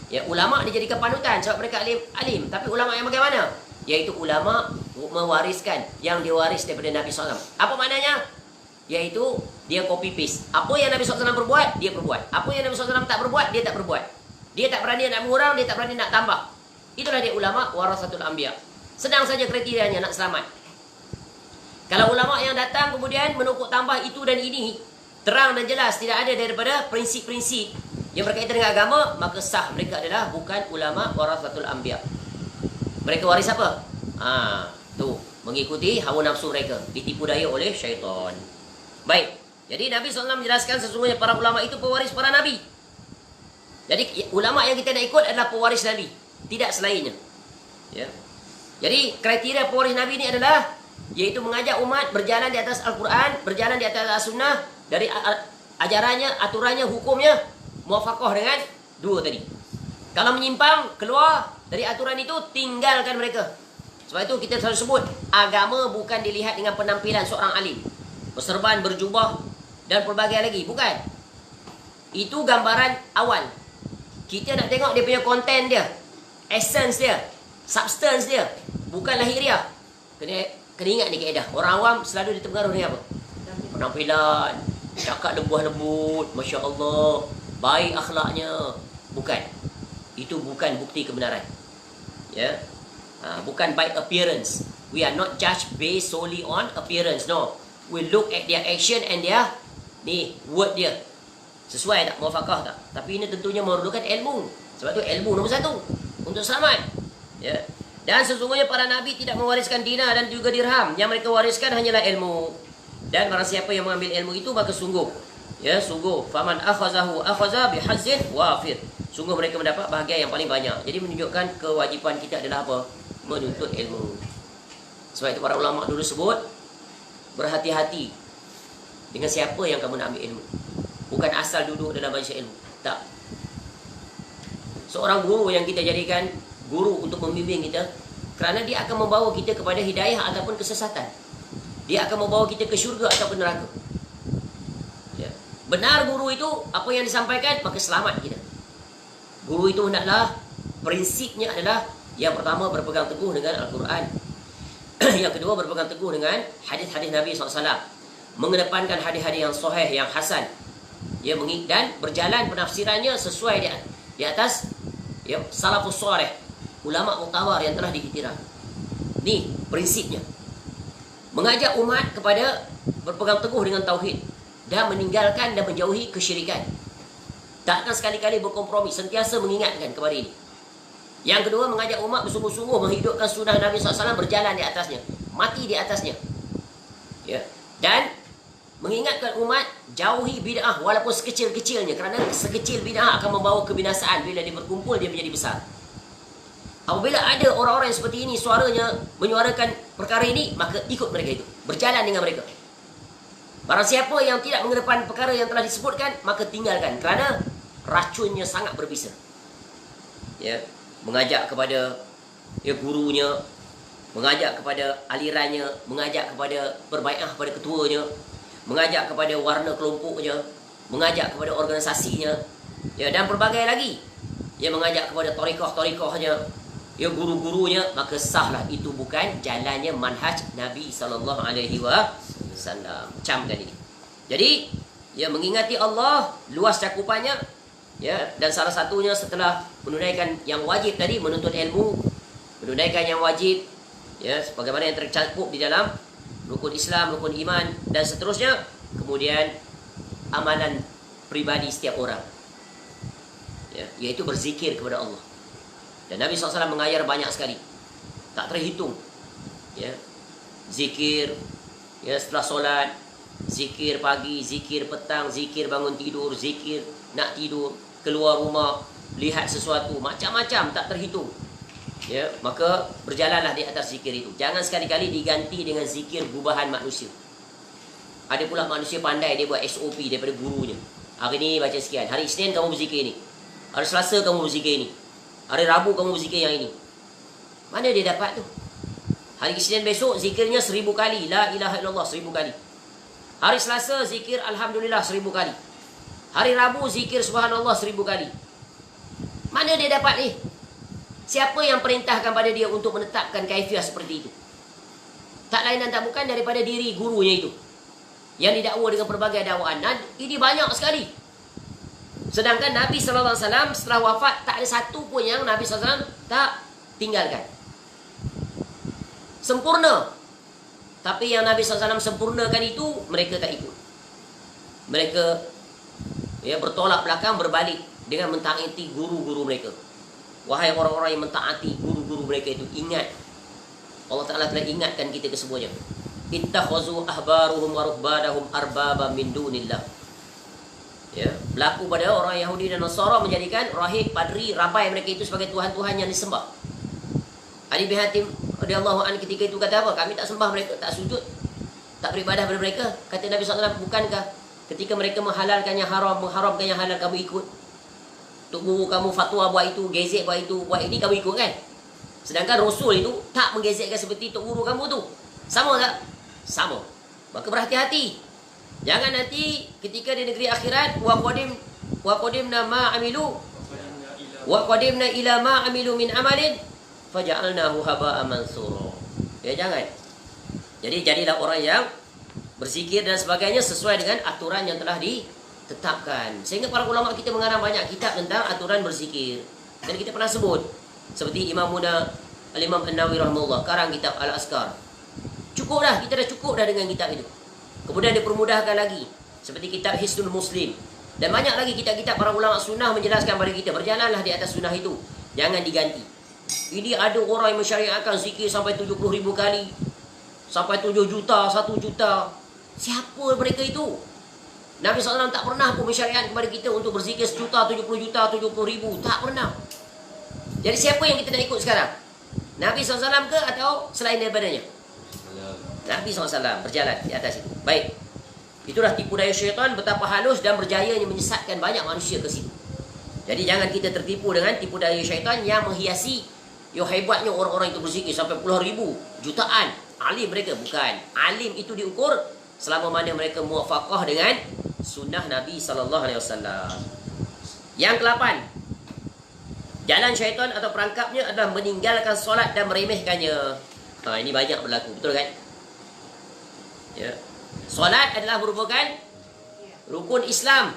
Ya, ulama dijadikan panutan sebab mereka alim. Tapi ulama yang bagaimana? Yaitu ulama mewariskan yang diwaris daripada Nabi SAW. Apa maknanya? Yaitu dia copy paste. Apa yang Nabi SAW berbuat, dia perbuat. Apa yang Nabi SAW tak berbuat, dia tak berbuat. Dia tak berani nak mengurang, dia tak berani nak tambah. Itulah dia ulama warasatul anbiya. Senang saja kriterianya nak selamat. Kalau ulama yang datang kemudian menukuk tambah itu dan ini, terang dan jelas tidak ada daripada prinsip-prinsip yang berkaitan dengan agama, maka sah mereka adalah bukan ulama warasatul anbiya. Mereka waris apa? Tu, mengikuti hawa nafsu mereka, ditipu daya oleh syaitan. Baik. Jadi Nabi SAW menjelaskan sesungguhnya para ulama itu pewaris para nabi. Jadi ulama yang kita nak ikut adalah pewaris nabi, tidak selainnya. Ya. Jadi kriteria pewaris nabi ini adalah yaitu mengajak umat berjalan di atas Al-Quran, berjalan di atas As-Sunnah, dari ajarannya, aturannya, hukumnya muafaqah dengan dua tadi. Kalau menyimpang, keluar dari aturan itu, tinggalkan mereka. Sebab itu kita selalu sebut agama bukan dilihat dengan penampilan seorang alim, berserban, berjubah dan pelbagai lagi, bukan. Itu gambaran awal. Kita nak tengok dia punya konten dia, essence dia, substance dia, bukan lahiriah. Kena ingat ni kaedah. Orang awam selalu terpengaruh dengan apa? Penampilan, cakap lembut, Masya Allah, baik akhlaknya. Bukan. Itu bukan bukti kebenaran. Ya. Bukan by appearance. We are not judged based solely on appearance. No. We look at their action and their word dia. Sesuai tak? Muafakah tak? Tapi ini tentunya memerlukan ilmu. Sebab tu ilmu nombor satu untuk selamat. Ya. Dan sesungguhnya para nabi tidak mewariskan dinar dan juga dirham. Yang mereka wariskan hanyalah ilmu. Dan barang siapa yang mengambil ilmu itu, maka sungguh, ya, sungguh faman akhazahu akhaza bihazzin wafir. Sungguh mereka mendapat bahagian yang paling banyak. Jadi menunjukkan kewajipan kita adalah apa? Menuntut ilmu. Sebab itu para ulama dulu sebut, berhati-hati dengan siapa yang kamu nak ambil ilmu. Bukan asal duduk dalam majlis ilmu. Tak. Seorang guru yang kita jadikan guru untuk membimbing kita, kerana dia akan membawa kita kepada hidayah ataupun kesesatan. Dia akan membawa kita ke syurga ataupun neraka. Ya. benar guru itu, apa yang disampaikan, maka selamat kita. Guru itu hendaklah, prinsipnya adalah, yang pertama berpegang teguh dengan Al-Quran. Yang kedua berpegang teguh dengan hadis-hadis Nabi SAW. Mengedepankan hadis-hadis yang sahih, yang hasan. Dan berjalan penafsirannya sesuai di atas salafus salih, ulama muktawar yang telah diiktiraf. Ni prinsipnya. Mengajak umat kepada berpegang teguh dengan tauhid dan meninggalkan dan menjauhi kesyirikan. Takkan sekali-kali berkompromi, sentiasa mengingatkan kepada ini. Yang kedua, mengajak umat bersungguh-sungguh menghidupkan sunnah Nabi SAW, berjalan di atasnya, mati di atasnya. Ya. Dan mengingatkan umat jauhi bid'ah walaupun sekecil-kecilnya, kerana sekecil bid'ah akan membawa kebinasaan. Bila dia berkumpul, dia menjadi besar. Apabila ada orang-orang yang seperti ini suaranya menyuarakan perkara ini, maka ikut mereka itu, berjalan dengan mereka. Barang siapa yang tidak mengedepan perkara yang telah disebutkan, maka tinggalkan, kerana racunnya sangat berbisa. Ya, mengajak kepada gurunya, mengajak kepada alirannya, mengajak kepada berbaiat kepada ketuanya, mengajak kepada warna kelompoknya, mengajak kepada organisasinya, dan berbagai lagi. Dia mengajak kepada tarikah-tarikahnya, guru-gurunya, maka sahlah itu bukan jalannya manhaj Nabi SAW. Camkan ini. Jadi, mengingati Allah, luas cakupannya, dan salah satunya setelah menunaikan yang wajib tadi, menuntut ilmu, menunaikan yang wajib, sebagaimana yang tercakup di dalam rukun Islam, rukun iman, dan seterusnya. Kemudian amalan pribadi setiap orang, iaitu berzikir kepada Allah. Dan Nabi SAW mengajar banyak sekali, tak terhitung. Zikir, setelah solat, zikir pagi, zikir petang, zikir bangun tidur, zikir nak tidur, keluar rumah, lihat sesuatu, macam-macam, tak terhitung. Maka berjalanlah di atas zikir itu. Jangan sekali-kali diganti dengan zikir gubahan manusia. Ada pula manusia pandai, dia buat SOP daripada gurunya. Hari ni baca sekian, hari Isnin kamu berzikir ni, hari Selasa kamu berzikir ni, hari Rabu kamu berzikir yang ini. Mana dia dapat tu? Hari Isnin besok zikirnya 1000 kali, la ilaha illallah 1000 kali. Hari Selasa zikir alhamdulillah 1000 kali. Hari Rabu zikir subhanallah 1000 kali. Mana dia dapat ni? Siapa yang perintahkan pada dia untuk menetapkan kaifiah seperti itu? Tak lain dan tak bukan daripada diri gurunya itu, yang didakwa dengan pelbagai dakwaan. Dan ini banyak sekali. Sedangkan Nabi SAW setelah wafat, tak ada satu pun yang Nabi SAW tak tinggalkan. Sempurna. Tapi yang Nabi SAW sempurnakan itu, mereka tak ikut. Mereka bertolak belakang, berbalik dengan mentaati guru-guru mereka. Wahai orang-orang yang mentaati guru-guru mereka itu, ingat, Allah Ta'ala telah ingatkan kita kesemuanya. Ittakhazu ahbaruhum wa ruhbanahum arbaba min dunillah. Berlaku pada orang Yahudi dan Nasara menjadikan rahib, padri, rabai mereka itu sebagai tuhan-tuhan yang disembah. Ali bin Hatim radhiyallahu anhu ketika itu kata apa? Kami tak sembah mereka, tak sujud, tak beribadah kepada mereka. Kata Nabi SAW, bukankah ketika mereka menghalalkan yang haram, mengharamkan yang halal, kamu ikut? Tok guru kamu fatwa buat itu, gezek buat itu, buat ini, kamu ikut kan? Sedangkan Rasul itu tak menggezekkan seperti tok guru kamu tu. Sama tak? Sama. Maka berhati-hati. Jangan nanti ketika di negeri akhirat, wa qadimna ma amilu wa qadimna ila ma amilu min amalin faja'alnahu haba'an mansura. Jangan. Jadi jadilah orang yang berzikir dan sebagainya sesuai dengan aturan yang telah ditetapkan. Sehingga para ulama kita mengarang banyak kitab tentang aturan berzikir. Dan kita pernah sebut, seperti Imam Muda Al-Imam An-Nawawi rahimahullah karang kitab Al-Azkar. Cukup dah, kita dah cukup dah dengan kitab itu. Kemudian dipermudahkan lagi, seperti kitab Hisnul Muslim. Dan banyak lagi kitab-kitab para ulama sunnah menjelaskan pada kita, berjalanlah di atas sunnah itu, jangan diganti. Ini ada orang yang mensyariatkan zikir sampai 70,000 kali, sampai 7 juta, 1 juta. Siapa mereka itu? Nabi SAW tak pernah pun mensyariat kepada kita untuk berzikir 1 juta, 70 juta, 70,000. Tak pernah. Jadi siapa yang kita nak ikut sekarang? Nabi SAW ke atau selain daripadanya? Nabi SAW berjalan di atas itu. Baik. Itulah tipu daya syaitan, betapa halus dan berjayanya menyesatkan banyak manusia ke situ. Jadi jangan kita tertipu dengan tipu daya syaitan yang menghiasi hebatnya orang-orang itu berzikir sampai puluhan ribu, jutaan. Alim mereka bukan. Alim itu diukur selama mana mereka muwafaqah dengan sunnah Nabi SAW. Yang ke-8, jalan syaitan atau perangkapnya adalah meninggalkan solat dan meremehkannya. Ini banyak berlaku, betul kan? Ya. Solat adalah merupakan rukun Islam,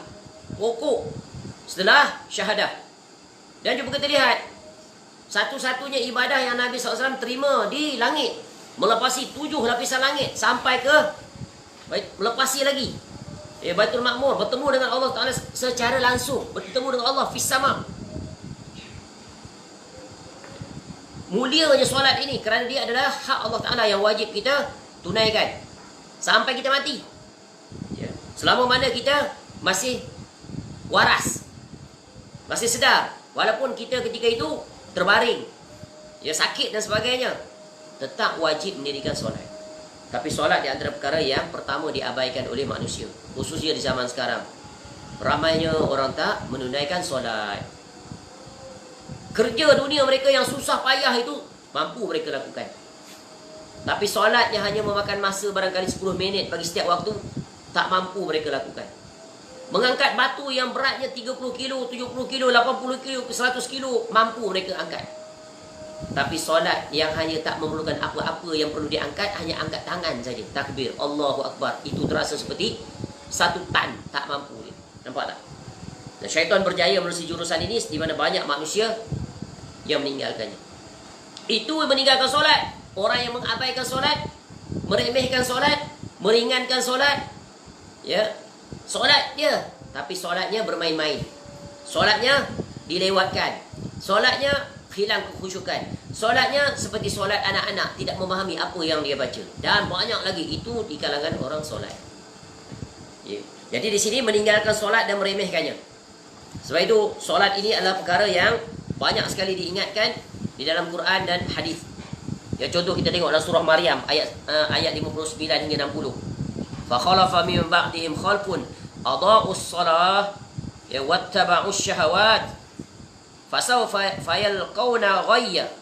pokok setelah syahadah. Dan juga kita lihat, satu-satunya ibadah yang Nabi SAW terima di langit, melepasi 7 lapisan langit sampai ke melepasi lagi Baitul Ma'mur, bertemu dengan Allah Ta'ala secara langsung, bertemu dengan Allah fis sama. Mulianya solat ini kerana dia adalah hak Allah Ta'ala yang wajib kita tunaikan sampai kita mati. Selama mana kita masih waras, masih sedar, walaupun kita ketika itu terbaring, sakit dan sebagainya, tetap wajib mendirikan solat. Tapi solat di antara perkara yang pertama diabaikan oleh manusia, khususnya di zaman sekarang. Ramainya orang tak menunaikan solat. Kerja dunia mereka yang susah payah itu mampu mereka lakukan. Tapi solat yang hanya memakan masa barangkali 10 minit bagi setiap waktu, tak mampu mereka lakukan. Mengangkat batu yang beratnya 30 kilo, 70 kilo, 80 kilo, 100 kilo, mampu mereka angkat. Tapi solat yang hanya tak memerlukan apa-apa yang perlu diangkat, hanya angkat tangan saja, takbir, Allahu Akbar, itu terasa seperti 1 tan, tak mampu. Nampak tak? Dan syaitan berjaya melalui jurusan ini, di mana banyak manusia yang meninggalkannya. Itu meninggalkan solat. Orang yang mengabaikan solat, meremehkan solat, meringankan solat, solat dia, tapi solatnya bermain-main, solatnya dilewatkan, solatnya hilang kekhusyukan, solatnya seperti solat anak-anak, tidak memahami apa yang dia baca, dan banyak lagi itu di kalangan orang solat. Jadi di sini meninggalkan solat dan meremehkannya. Sebab itu solat ini adalah perkara yang banyak sekali diingatkan di dalam Quran dan hadis. Contoh kita tengok dalam surah Maryam ayat 59 hingga 60. Fa khalafa min ba'dihim khalfun adaa'us shalah wattaba'us syahawat fasawfa fayalqawna ghayya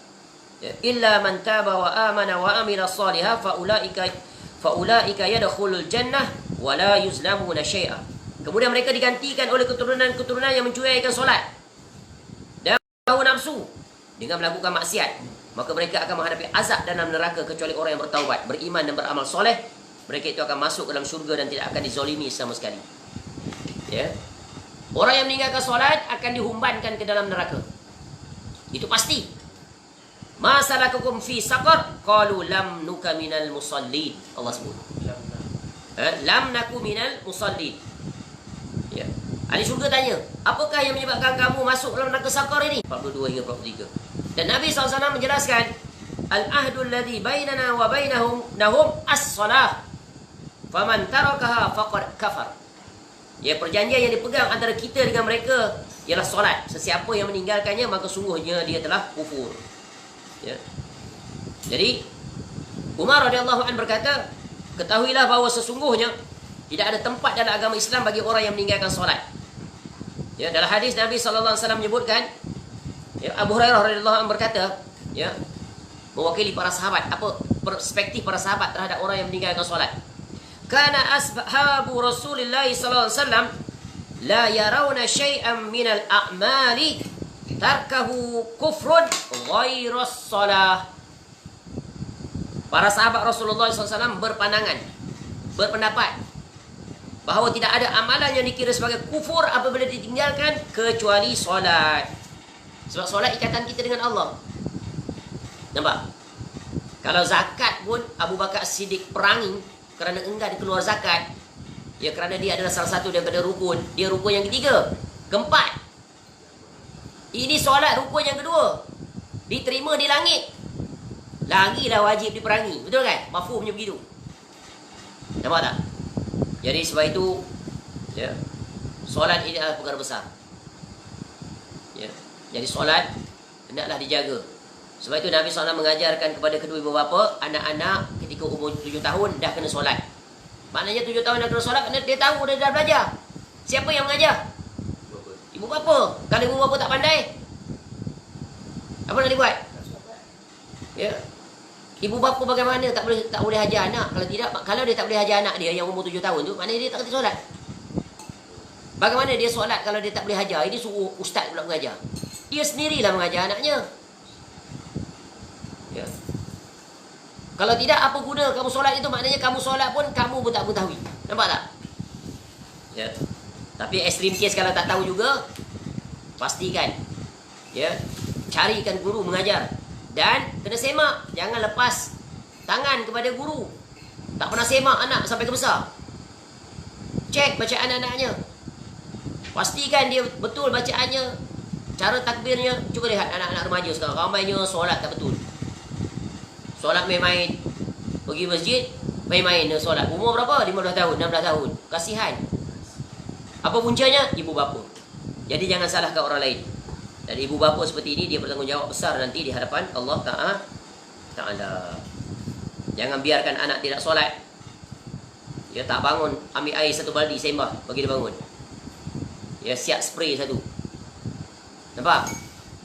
illa man taba wa amana wa amila shalihan faulaika yadkhulul jannah wa la yuzlamuna syai'a. Kemudian mereka digantikan oleh keturunan-keturunan yang mencuraikan solat dan hawa nafsu dengan melakukan maksiat, maka mereka akan menghadapi azab dalam neraka kecuali orang yang bertaubat, beriman dan beramal soleh. Mereka itu akan masuk ke dalam syurga dan tidak akan dizalimi sama sekali. Orang yang meninggalkan solat akan dihumbankan ke dalam neraka. Itu pasti. Ma salakakum fi saqar? Qalu lam nuka minal musallin. Allah sebut. Lam naku minal musallin. Ahli syurga tanya, apakah yang menyebabkan kamu masuk dalam neraka saqar ini? 42 hingga 43. Dan Nabi SAW menjelaskan, al-ahdul ladzi bainana wa bainahum as-salah. Faman tarakaha faqad kafar. Perjanjian yang dipegang antara kita dengan mereka ialah solat. Sesiapa yang meninggalkannya maka sungguhnya dia telah kufur. Jadi Umar radhiyallahu anhu berkata, ketahuilah bahawa sesungguhnya tidak ada tempat dalam agama Islam bagi orang yang meninggalkan solat. Dalam hadis Nabi SAW menyebutkan, Abu Hurairah radhiyallahu anhu berkata, mewakili para sahabat, apa perspektif para sahabat terhadap orang yang meninggalkan solat. Kana ashabu Rasulillah sallallahu alaihi wasallam la yarawna syai'an minal a'mali tarkahu kufrun ghairu shalah. Para sahabat Rasulullah SAW berpendapat bahawa tidak ada amalan yang dikira sebagai kufur apabila ditinggalkan kecuali solat. Sebab solat ikatan kita dengan Allah. Nampak? Kalau zakat pun Abu Bakar Siddiq perangi kerana enggan keluar zakat, kerana dia adalah salah satu daripada rukun. Dia rukun yang ketiga, keempat. Ini solat rukun yang kedua, diterima di langit, lagilah wajib diperangi. Betul kan? Mafhumnya begitu. Nampak tak? Jadi sebab itu solat ini adalah perkara besar. Jadi solat hendaklah dijaga. Sebab itu Nabi SAW mengajarkan kepada kedua ibu bapa, anak-anak ketika umur 7 tahun dah kena solat. Maknanya 7 tahun dah kena solat kerana dia tahu, dia dah belajar. Siapa yang mengajar? Ibu bapa. Kalau ibu bapa tak pandai, apa nak dibuat? Ibu bapa bagaimana tak boleh ajar anak? Kalau dia tak boleh ajar anak dia yang umur 7 tahun tu, maknanya dia tak kerti solat. Bagaimana dia solat kalau dia tak boleh hajar? Ini suruh ustaz pula mengajar. Dia sendirilah mengajar anaknya. Ya. Kalau tidak, apa guna kamu solat itu? Maknanya kamu solat pun kamu pun tak mengetahui. Nampak tak? Ya. Tapi extreme case kalau tak tahu juga, pastikan, ya, carikan guru mengajar. Dan kena semak, jangan lepas tangan kepada guru. Tak pernah semak anak sampai ke besar. Cek bacaan anak-anaknya. Pastikan dia betul bacaannya, cara takbirnya. Cuba lihat anak-anak remaja sekarang, ramainya solat tak betul. Solat main-main. Pergi masjid, main-main solat. Umur berapa? 15 tahun, 16 tahun. Kasihan. Apa puncanya? Ibu bapa. Jadi jangan salahkan orang lain. Dan ibu bapa seperti ini, dia bertanggungjawab besar nanti di hadapan Allah Ta'ala. Jangan biarkan anak tidak solat. Dia tak bangun, ambil air satu baldi, sembah, bagi dia bangun. Ya, siap spray satu. Nampak?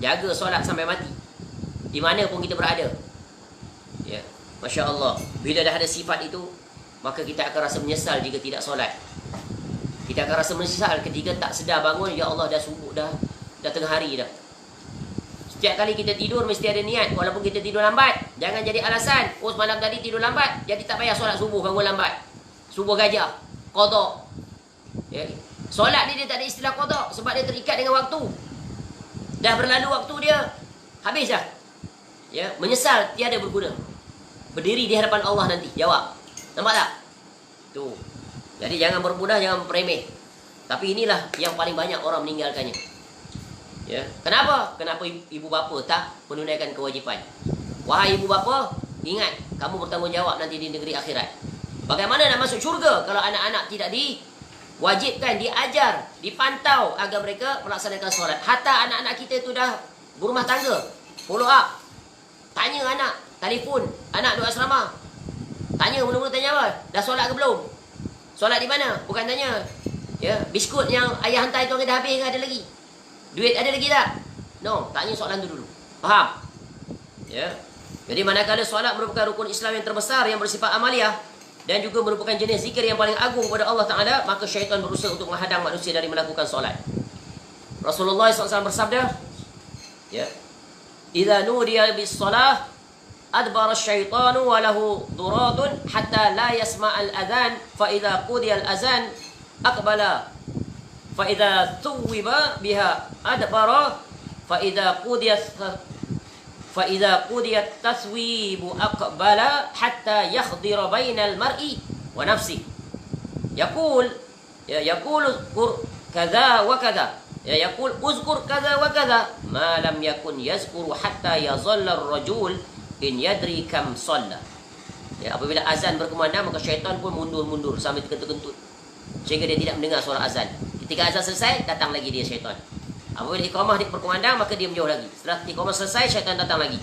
Jaga solat sampai mati. Di mana pun kita berada. Ya, Masya Allah. Bila dah ada sifat itu, maka kita akan rasa menyesal jika tidak solat. Kita akan rasa menyesal ketika tak sedar bangun. Ya Allah, dah subuh dah tengah hari dah. Setiap kali kita tidur mesti ada niat. Walaupun kita tidur lambat, jangan jadi alasan, oh semalam tadi tidur lambat, jadi tak payah solat subuh, bangun lambat. Subuh gajah, qada. Ya. Solat dia tak ada istilah qada sebab dia terikat dengan waktu. Dah berlalu waktu dia, habis dah. Ya, menyesal tiada berguna. Berdiri di hadapan Allah nanti, jawab. Nampak tak? Tu. Jadi jangan bermudah, jangan meremeh. Tapi inilah yang paling banyak orang meninggalkannya. Ya. Kenapa? Kenapa ibu bapa tak menunaikan kewajipan? Wahai ibu bapa, ingat kamu bertanggungjawab nanti di negeri akhirat. Bagaimana nak masuk syurga kalau anak-anak tidak diwajibkan, diajar, dipantau agar mereka melaksanakan solat. Hatta anak-anak kita itu dah berumah tangga, follow up. Tanya anak, telefon anak duduk asrama. Tanya, mula-mula tanya apa? Dah solat ke belum? Solat di mana? Bukan tanya, ya, biskut yang ayah hantar itu dah habis ke ada lagi? Duit ada lagi tak? No, tanya soalan tu dulu. Faham? Ya. Jadi manakala solat merupakan rukun Islam yang terbesar yang bersifat amaliyah dan juga merupakan jenis zikir yang paling agung kepada Allah Ta'ala, maka syaitan berusaha untuk menghadang manusia dari melakukan solat. Rasulullah SAW bersabda, ya, "Idza nudiya bis-salah adbara asy-syaitanu wa lahu duratun hatta la yasma' al-adhan fa idza qudiya al-azan aqbala fa idza thuwiba biha adbara fa idza qudiyat taswibu aqbala hatta yakhdira bainal mar'i wa nafsi." Yaqul uzkur kadza wa kadza. Yaqul uzkur kadza wa kadza ma lam yakun yazkuru hatta yazalla ar-rajul in yadri kam shalla. Ya, apabila azan berkumandang maka syaitan pun mundur-mundur sambil terkentut-kentut sehingga dia tidak mendengar suara azan. Ketika azan selesai, datang lagi dia syaitan. Apabila iqamah berkumandang, maka dia menjauh lagi. Setelah iqamah selesai, syaitan datang lagi.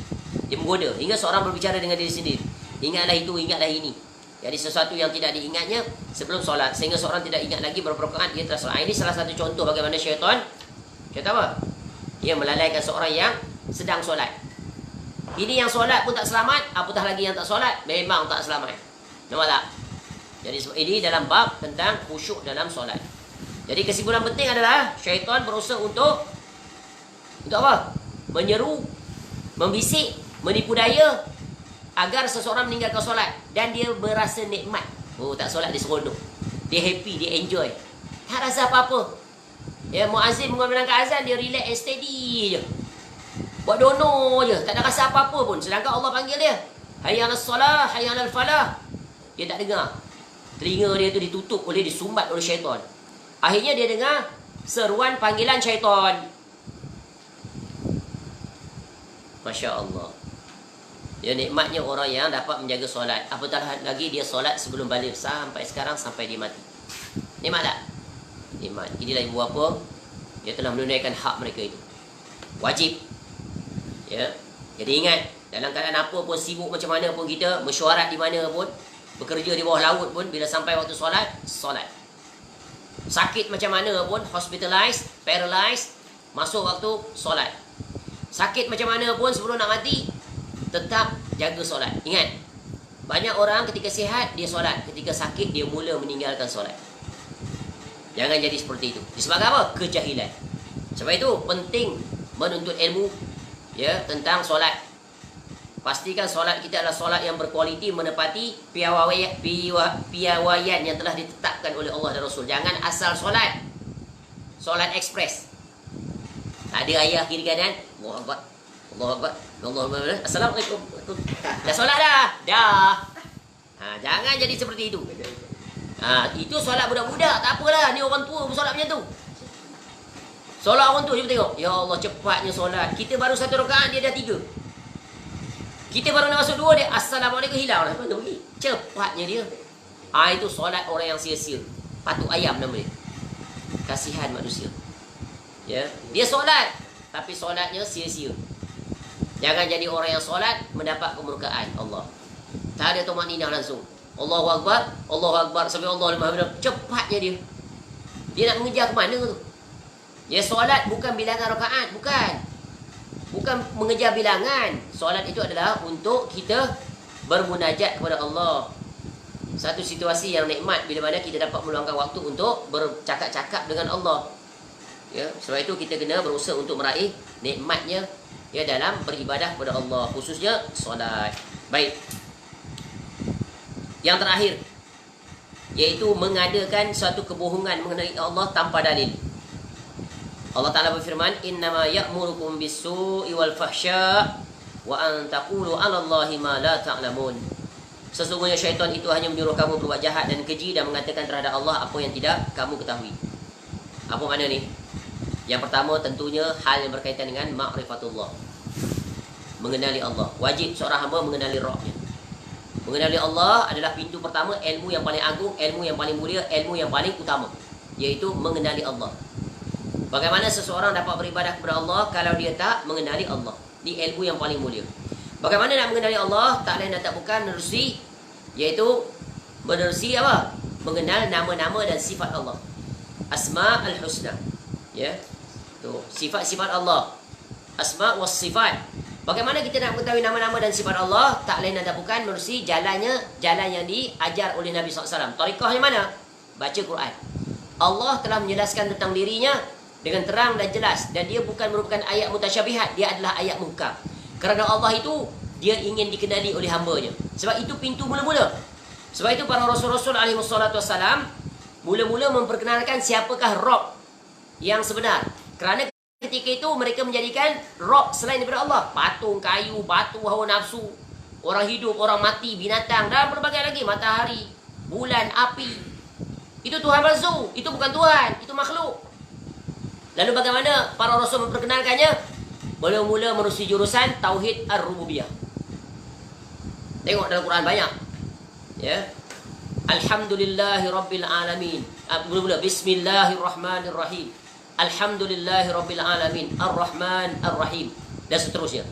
Dia menggoda hingga seorang berbicara dengan diri sendiri. Ingatlah itu, ingatlah ini. Jadi sesuatu yang tidak diingatnya sebelum solat, sehingga seorang tidak ingat lagi berapa rakaat dia telah solat. Ini salah satu contoh bagaimana syaitan apa? Dia melalaikan seorang yang sedang solat. Ini yang solat pun tak selamat, apatah lagi yang tak solat, memang tak selamat. Nampak tak? Jadi ini dalam bab tentang khusyuk dalam solat. Jadi kesimpulan penting adalah syaitan berusaha untuk apa? Menyeru, membisik, menipu daya agar seseorang meninggalkan solat dan dia berasa nikmat. Oh, tak solat dia seronok. Dia happy, dia enjoy. Tak rasa apa-apa. Ya, muazzin mengumandangkan azan, dia relax and steady je. Buat dono je, tak ada rasa apa-apa pun. Sedangkan Allah panggil dia, hayya 'alas salah, hayya 'alal falah. Dia tak dengar. Telinga dia tu ditutup oleh, disumbat oleh syaitan. Akhirnya dia dengar seruan panggilan syaitan. Masya Allah. Ya, nikmatnya orang yang dapat menjaga solat. Apatah lagi dia solat sebelum balik sampai sekarang, sampai dia mati. Nikmat tak? Nikmat. Inilah ibu bapa, dia telah menunaikan hak mereka itu. Wajib. Ya. Jadi ingat, dalam keadaan apa pun, sibuk macam mana pun kita, mesyuarat di mana pun, bekerja di bawah laut pun, bila sampai waktu solat, solat. Sakit macam mana pun, hospitalized, paralyzed, masuk waktu solat. Sakit macam mana pun sebelum nak mati, tetap jaga solat. Ingat, banyak orang ketika sihat dia solat, ketika sakit dia mula meninggalkan solat. Jangan jadi seperti itu. Disebabkan apa? Kejahilan. Sebab itu penting menuntut ilmu ya tentang solat. Pastikan solat kita adalah solat yang berkualiti, menepati piawaian yang telah ditetapkan oleh Allah dan Rasul. Jangan asal solat. Solat ekspres. Ada ayah kiri kanan, Allahu Akbar. Allahu Akbar. Allahu Akbar. Assalamualaikum. Dah solat dah. Dah. Jangan jadi seperti itu. Itu solat budak-budak, tak apalah. Ni orang tua solat macam tu. Solat orang tua, cuba tengok. Ya Allah, cepatnya solat. Kita baru 1 rakaat, dia dah 3. Kita baru nak masuk 2, dia Assalamualaikum, hilang lah. Cepatnya dia. Itu solat orang yang sia-sia. Patuk ayam nama dia. Kasihan manusia. Ya, dia solat, tapi solatnya sia-sia. Jangan jadi orang yang solat mendapat kemurkaan Allah. Tak ada tumakninah langsung. Allahu Akbar, Allahu Akbar, sampai Allah Maha Besar. Cepatnya dia. Dia nak mengejar ke mana tu? Ya, solat bukan bilangan rakaat, bukan. Bukan mengejar bilangan. Solat itu adalah untuk kita bermunajat kepada Allah. Satu situasi yang nikmat bila mana kita dapat meluangkan waktu untuk bercakap-cakap dengan Allah. Ya, sebab itu kita kena berusaha untuk meraih nikmatnya ya dalam beribadah kepada Allah, khususnya solat. Baik. Yang terakhir, yaitu mengadakan suatu kebohongan mengenai Allah tanpa dalil. Allah Ta'ala berfirman, innama ya'murukum bis-su'i wal fahsya' wa an taqulu 'ala Allahi ma la ta'lamun. Sesungguhnya syaitan itu hanya menyuruh kamu berbuat jahat dan keji dan mengatakan terhadap Allah apa yang tidak kamu ketahui. Apa makna ni? Yang pertama tentunya hal yang berkaitan dengan ma'rifatullah. Mengenali Allah. Wajib seorang hamba mengenali Rabbnya. Mengenali Allah adalah pintu pertama, ilmu yang paling agung, ilmu yang paling mulia, ilmu yang paling utama, yaitu mengenali Allah. Bagaimana seseorang dapat beribadah kepada Allah kalau dia tak mengenali Allah? Ini ilmu yang paling mulia. Bagaimana nak mengenali Allah? Tak lain dan tak bukan menerusi, yaitu menerusi apa? Mengenal nama-nama dan sifat Allah. Asma al-husna. Ya. Tu, sifat-sifat Allah. Asma was sifat. Bagaimana kita nak mengetahui nama-nama dan sifat Allah? Tak lain dan tak bukan menerusi jalan yang diajar oleh Nabi SAW. Tariqahnya mana? Baca Quran. Allah telah menjelaskan tentang dirinya dengan terang dan jelas, dan dia bukan merupakan ayat mutasyabihat, dia adalah ayat muhkam. Kerana Allah itu dia ingin dikenali oleh hamba-Nya. Sebab itu pintu mula-mula. Sebab itu para rasul-rasul alaihi wassalatu wassalam mula-mula memperkenalkan siapakah Rabb yang sebenar. Kerana ketika itu mereka menjadikan Rabb selain daripada Allah. Patung, kayu, batu, hawa nafsu, orang hidup, orang mati, binatang, dan berbagai lagi, matahari, bulan, api. Itu Tuhan palsu, itu bukan Tuhan, itu makhluk. Lalu bagaimana para rasul memperkenalkannya? Mula-mula menerusi jurusan Tauhid Ar-Rububiyah. Tengok dalam Quran banyak. Ya. Alhamdulillahi Rabbil Alamin. Mula-mula Bismillahirrahmanirrahim. Alhamdulillahi Rabbil Alamin. Ar-Rahman Ar-Rahim. Dan seterusnya.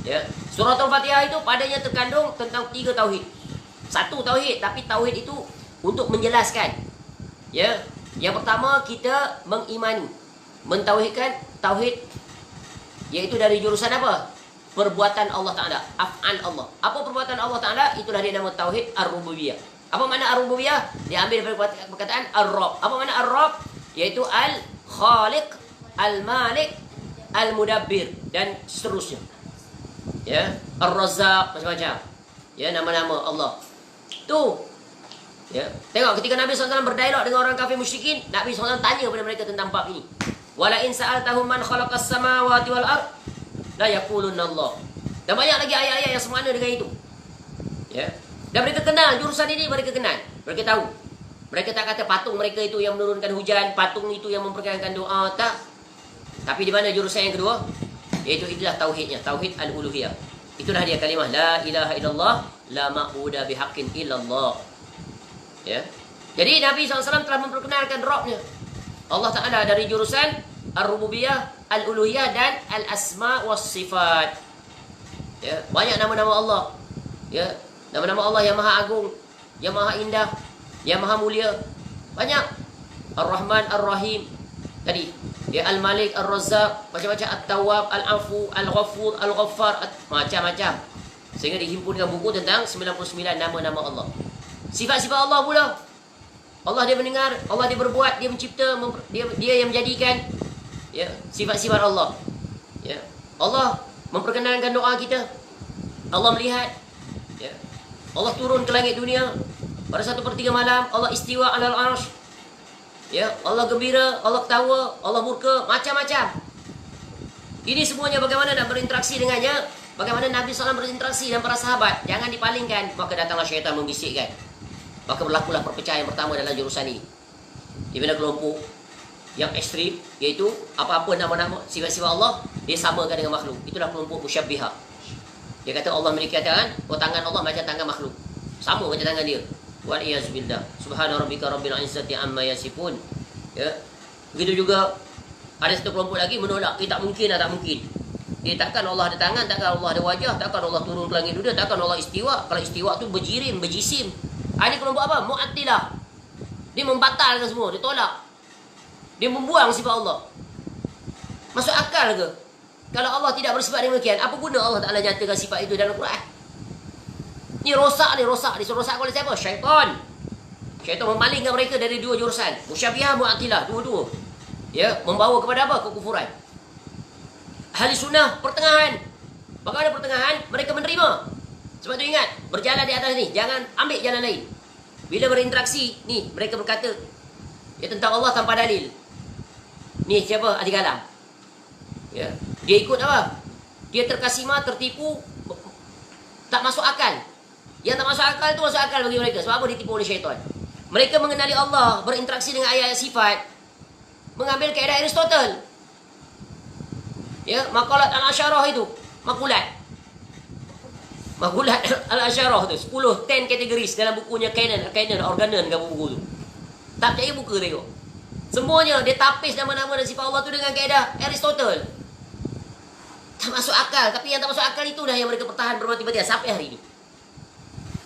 Ya. Surah Al-Fatihah itu padanya terkandung tentang 3 tauhid. 1 tauhid, tapi tauhid itu untuk menjelaskan. Ya. Yang pertama kita mengimani, mentauhidkan tauhid, yaitu dari jurusan apa? Perbuatan Allah Ta'ala, af'al Allah. Apa perbuatan Allah Ta'ala? Itulah dia nama tauhid Ar-Rububiyah. Apa makna Ar-Rububiyah? Diambil dari perkataan Ar-Rabb. Apa makna Ar-Rabb? Yaitu Al-Khaliq, Al-Malik, Al-Mudabbir, dan seterusnya. Ya, Ar-Razzaq, macam-macam. Ya, nama-nama Allah. Tu. Ya, tengok ketika Nabi SAW berdialog dengan orang kafir musyrikin, Nabi SAW tanya kepada mereka tentang bab ini. Wala in sa'altahum man khalaqas samawati wal ard la yaqulunna Allah. Dan banyak lagi ayat-ayat yang semana dengan itu. Ya. Dan mereka kenal jurusan ini, mereka kenal. Mereka tahu. Mereka tak kata patung mereka itu yang menurunkan hujan, patung itu yang memperkenalkan doa, tak. Tapi di mana jurusan yang kedua? Iaitu itulah tauhidnya, tauhid al-uluhiyah. Itulah dia kalimah la ilaha illallah la ma'budu bihaqqin illallah. Ya. Jadi Nabi SAW telah memperkenalkan Rabbnya Allah Ta'ala dari jurusan Ar-Rububiyah, Al-Uluhiyah, dan Al-Asma was Sifat. Ya. Banyak nama-nama Allah. Ya. Nama-nama Allah yang maha agung, yang maha indah, yang maha mulia. Banyak. Ar-Rahman, Ar-Rahim. Tadi ya, Al-Malik, Ar-Razzaq, macam-macam, At-Tawwab, Al-Afu, Al-Ghafur, Al-Ghaffar, macam-macam. Sehingga dihimpunkan buku tentang 99 nama-nama Allah. Sifat-sifat Allah pula. Allah dia mendengar, Allah dia berbuat, dia mencipta, dia yang menjadikan, ya, sifat-sifat Allah. Ya. Allah memperkenankan doa kita. Allah melihat, ya. Allah turun ke langit dunia pada 1/3 malam, Allah istiwa alal arsh. Ya, Allah gembira, Allah ketawa, Allah murka, macam-macam. Ini semuanya bagaimana nak berinteraksi dengannya, bagaimana Nabi SAW berinteraksi dengan para sahabat. Jangan dipalingkan, maka datanglah syaitan membisikkan. Maka berlakulah perpecahan yang pertama dalam jurusan ini. Di mana kelompok yang ekstrim, iaitu apa-apa nama-nama sifat-sifat Allah, dia samakan dengan makhluk. Itulah kelompok musyabbihah. Dia kata Allah memiliki tangan, tangan Allah macam tangan makhluk. Sama macam tangan dia. Wal iyaz billah. Subhana rabbika rabbil izzati amma yasifun. Ya. Begitu juga ada satu kelompok lagi menolak, tak mungkin, tak mungkin. Dia takkan Allah ada tangan, takkan Allah ada wajah, takkan Allah turun ke langit dunia, takkan Allah istiwa. Kalau istiwa tu berjirim, berjisim. Ini kelompok apa? Mu'attilah. Dia membatalkan semua, dia tolak. Dia membuang sifat Allah. Masuk akal ke? Kalau Allah tidak bersifat demikian, apa guna Allah Ta'ala nyatakan sifat itu dalam Quran? Ni rosak. Dirosak oleh siapa? Syaitan. Syaitan memalingkan mereka dari dua jurusan. Musyabbihah, mu'attilah, dua-dua. Ya, membawa kepada apa? Kekufuran. Ahli sunnah, pertengahan. Bagaimana pertengahan? Mereka menerima. Sebab tu ingat, berjalan di atas ni, jangan ambil jalan lain. Bila berinteraksi, ni mereka berkata, ya, tentang Allah tanpa dalil. Ni siapa? Adi Kalam. Ya, dia ikut apa? Dia terkasima, tertipu, tak masuk akal. Yang tak masuk akal tu masuk akal bagi mereka. Sebab apa? Ditipu oleh syaitan. Mereka mengenali Allah, berinteraksi dengan ayat-ayat sifat, mengambil kaedah Aristotle. Ya, makalat al-asyarah itu, makulat al-asyarah tu 10 kategoris dalam bukunya Canon Organon ke buku tu. Tak percaya buka tengok. Semuanya dia tapis nama-nama dan sifat Allah tu dengan kaedah Aristotle. Tak masuk akal. Tapi yang tak masuk akal itulah yang mereka pertahan bermati-matian sampai hari ini.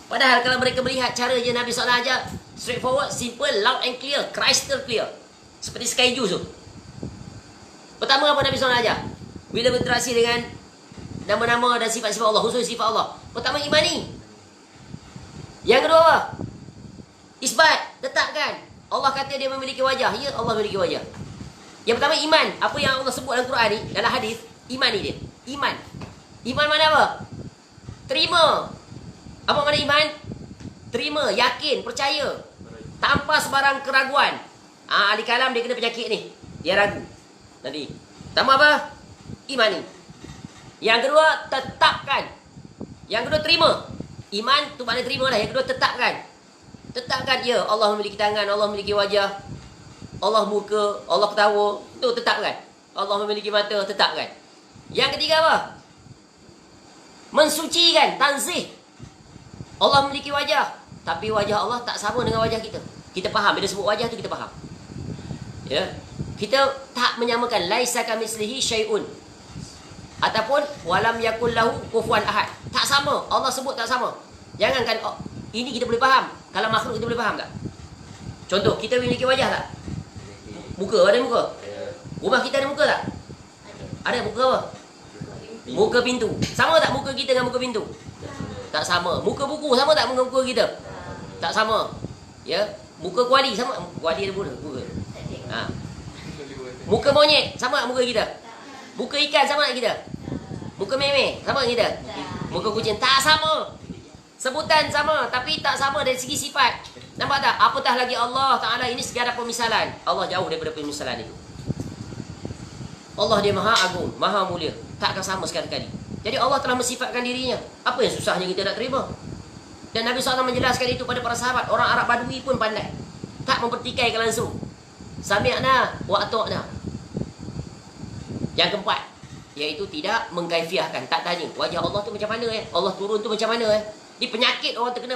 Padahal kalau mereka melihat cara je Nabi SAW ajar, straightforward, simple, loud and clear, crystal clear, seperti sky juice tu. Pertama apa Nabi SAW ajar? Bila berinteraksi dengan nama-nama dan sifat-sifat Allah, khusus sifat Allah, pertama imani. Yang kedua apa? Isbat, letakkan. Allah kata dia memiliki wajah. Ya, Allah memiliki wajah. Yang pertama iman. Apa yang Allah sebut dalam Quran ni, dalam hadis, iman ni dia. Iman. Iman mana apa? Terima. Apa makna iman? Terima, yakin, percaya, tanpa sebarang keraguan. Ahli kalam dia kena penyakit ni. Dia ragu. Nanti. Pertama apa? Imani. Yang kedua, tetapkan. Yang kedua, terima. Iman tu maknanya terima lah. Yang kedua, tetapkan. Tetapkan, ya, Allah memiliki tangan, Allah memiliki wajah, Allah murka, Allah ketawa. Tu tetapkan. Allah memiliki mata, tetapkan. Yang ketiga apa? Mensucikan, tanzih. Allah memiliki wajah, tapi wajah Allah tak sama dengan wajah kita. Kita faham, bila sebut wajah tu kita faham. Ya. Kita tak menyamakan laisa kamitslihi syai'un. Ataupun walam yakul lahu kufuwan ahad. Tak sama. Allah sebut tak sama. Jangankan oh, ini kita boleh faham. Kalau makhluk kita boleh faham tak? Contoh, kita memiliki wajah tak? Muka, ada muka? Rumah kita ada muka tak? Ada muka apa? Muka pintu. Sama tak muka kita dengan muka pintu? Tak sama. Muka buku sama tak dengan muka kita? Tak sama. Ya. Muka kuali sama. Kuali ada muka. Ha. Muka monyet sama tak muka kita? Muka ikan sama tak kita? Muka meme sama tak kita? Muka kucing tak sama. Sebutan sama tapi tak sama dari segi sifat. Nampak tak? Apatah lagi Allah Ta'ala ini segala pemisalan. Allah jauh daripada pemisalan itu. Allah dia maha agung, maha mulia. Tak akan sama sekali-kali. Jadi Allah telah mensifatkan dirinya. Apa yang susahnya kita nak terima? Dan Nabi SAW menjelaskan itu pada para sahabat. Orang Arab Badui pun pandai. Tak mempertikaikan langsung. Sami'na wa atu'na. Yang keempat, iaitu tidak mengkaifiahkan. Tak tanya, wajah Allah tu macam mana Allah turun tu macam mana Ini penyakit orang terkena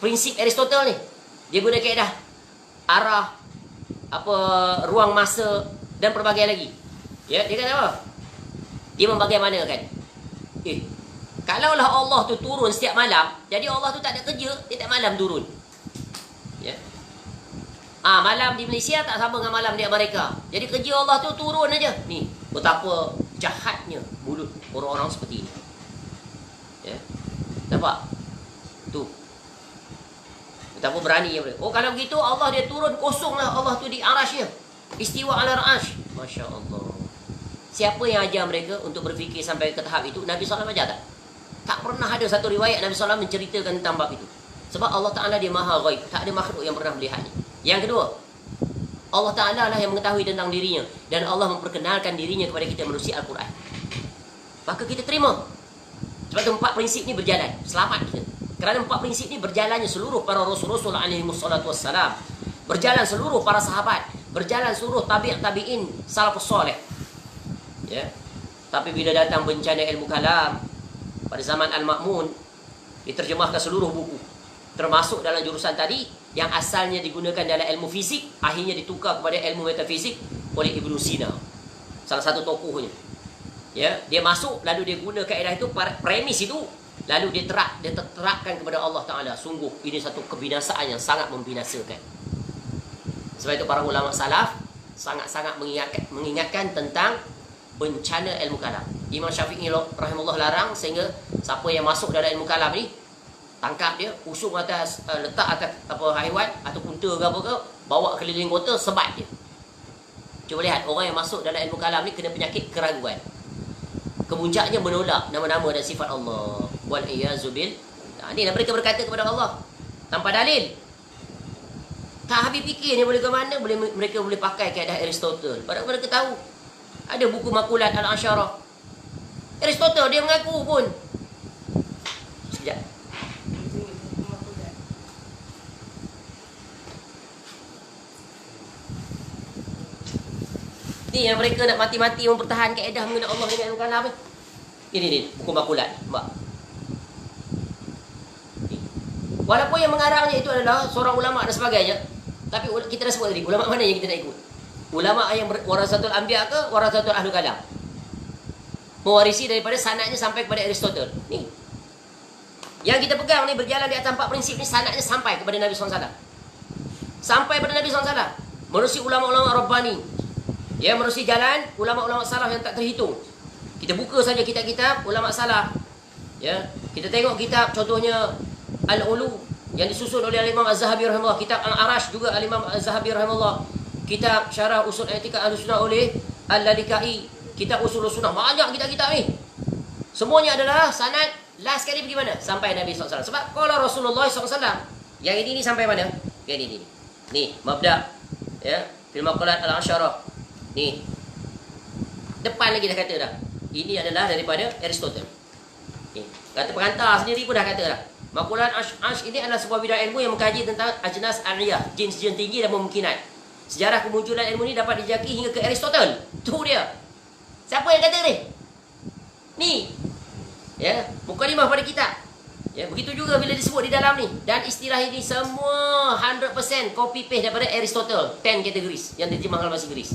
prinsip Aristotle ni. Dia guna kaedah arah, apa, ruang masa dan pelbagai lagi. Ya, dia kata apa? Dia membagaimanakan. Kalaulah Allah tu turun setiap malam, jadi Allah tu tak ada kerja, dia tak malam turun. Ya. Malam di Malaysia tak sama dengan malam di Amerika. Jadi kerja Allah tu turun aja. Ni, betapa jahatnya mulut orang-orang seperti ini. Ya. Nampak? Tu. Betapa berani mereka. Oh, kalau begitu Allah dia turun, kosonglah Allah tu di arasy-Nya. Istiwa ala arasy. Masya Allah. Siapa yang ajar mereka untuk berfikir sampai ke tahap itu? Nabi SAW ajar tak? Tak pernah ada satu riwayat Nabi SAW menceritakan tentang bab itu. Sebab Allah Ta'ala dia maha ghaib. Tak ada makhluk yang pernah melihatnya. Yang kedua, Allah Ta'ala lah yang mengetahui tentang dirinya. Dan Allah memperkenalkan dirinya kepada kita melalui Al-Quran. Maka kita terima. Sebab itu 4 prinsip ni berjalan. Selamat kita. Kerana 4 prinsip ni berjalannya seluruh para Rasul-Rasul alaihimussalatu wassalam. Berjalan seluruh para sahabat. Berjalan seluruh tabi'in salafus soleh. Ya. Tapi bila datang bencana ilmu kalam pada zaman Al-Ma'mun, diterjemahkan seluruh buku. Termasuk dalam jurusan tadi yang asalnya digunakan dalam ilmu fizik, akhirnya ditukar kepada ilmu metafizik oleh Ibn Sina, salah satu tokohnya. Ya, dia masuk lalu dia guna kaedah itu, premis itu, lalu dia terapkan kepada Allah Taala. Sungguh ini satu kebinasaan yang sangat membinasakan. Sebab itu para ulama salaf sangat-sangat mengingatkan tentang bencana ilmu kalam. Imam Syafi'i rahimahullah larang sehingga siapa yang masuk dalam ilmu kalam ni, tangkap dia, usung atas, letak atas apa haiwan atau unta ke apa ke, bawa keliling kota, sebat dia. Cuba lihat, orang yang masuk dalam ilmu kalam ni kena penyakit keraguan. Kemuncaknya menolak nama-nama dan sifat Allah. Wal iyazu bil. Ini mereka berkata kepada Allah tanpa dalil. Tak habis fikir ni boleh ke mana, mereka boleh pakai kaedah Aristotle. Padahal mereka tahu ada buku Makulat Al-Asyarah. Aristotle dia mengaku pun. Sekejap. Ni yang mereka nak mati-mati mempertahankan kaedah mengenai Allah dengan ilmu kalam ni. Ini buku Makulat, Mbak. Walaupun yang mengarangnya itu adalah seorang ulama dan sebagainya, tapi kita dah sebut tadi, ulama mana yang kita nak ikut? Ulama yang warasatul anbiya ke warasatul ahlul kalam? Mewarisi daripada sanadnya sampai kepada Aristotle. Ni. Yang kita pegang ni berjalan di atas 4 prinsip ni, sanadnya sampai kepada Nabi SAW. Sampai kepada Nabi SAW. Menerusi ulama-ulama Rabbani. Ya, menerusi jalan ulama-ulama salaf yang tak terhitung. Kita buka saja kitab-kitab ulama salaf. Ya, kita tengok kitab contohnya Al-Ulu yang disusun oleh Al-Imam Az-Zahabi rahimahullah, kitab Al-Arash juga Al-Imam Az-Zahabi rahimahullah, kitab Syarah Usul I'tiqad Ahlussunnah oleh Al-Lalikai, kitab Usul Sunnah. Banyak kitab-kitab ni. Semuanya adalah sanad last sekali pergi mana? Sampai Nabi SAW. Sebab kalau Rasulullah SAW, yang ini sampai mana? Yang ini. Ni, mabda. Ya, fil maqalat al-asyarah. Ni. Depan lagi dah kata dah. Ini adalah daripada Aristotle. Ni. Kata pengantar sendiri pun dah kata dah. Makulat Ash ini adalah sebuah bidang ilmu yang mengkaji tentang ajnas aliyah, jins-jins tinggi dan memungkinat. Sejarah kemunculan ilmu ini dapat dijaki hingga ke Aristotle. Tu dia. Siapa yang kata ni? Ni. Ya, mukadimah pada kitab. Ya, begitu juga bila disebut di dalam ni. Dan istilah ini semua 100% copy paste daripada Aristotle, 10 categories yang diterjemahkan dalam bahasa Inggeris.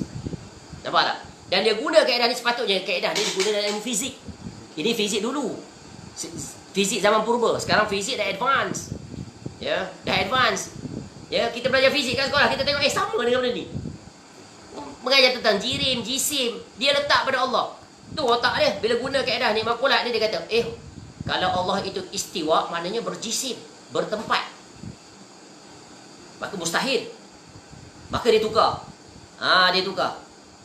Nampak tak? Dan dia guna kaedah ni, sepatutnya kaedah ni digunakan dalam ilmu fizik. Ini fizik dulu. Fizik zaman purba. Sekarang fizik dah advance. Ya, dah advance. Ya, kita belajar fizik kat sekolah, kita tengok sama dengan benda ni. Mengajar tentang jirim, jisim, dia letak pada Allah. Tu otak dia. Bila guna kaedah ni, makulat ni dia kata, kalau Allah itu istiwa, maknanya berjisim, bertempat. Maka mustahil. Maka dia tukar. Dia tukar.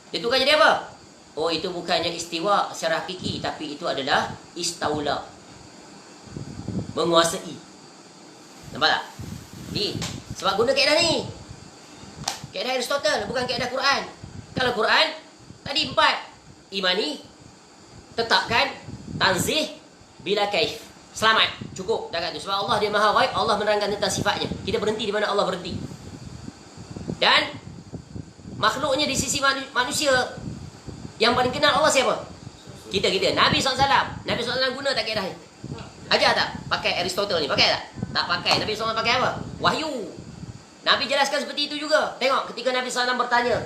Dia tukar jadi apa? Oh, itu bukannya istiwa secara hakiki, tapi itu adalah istaula. Menguasai. Nampak tak? Ni. Sebab guna kaedah ni. Kaedah Aristotle, bukan kaedah Quran. Kalau Quran, tadi 4. Imani, tetapkan, tanzih, bila kaif. Selamat. Cukup. Dah kat tu. Sebab Allah dia maha ghaib, Allah menerangkan tentang sifatnya. Kita berhenti di mana Allah berhenti. Dan makhluknya di sisi manusia, yang paling kenal Allah siapa? Kita. Nabi SAW. Nabi SAW guna tak kaedah ni? Ajar tak? Pakai Aristotle ni. Pakai tak? Tak pakai. Nabi SAW pakai apa? Wahyu. Nabi jelaskan seperti itu juga. Tengok ketika Nabi SAW bertanya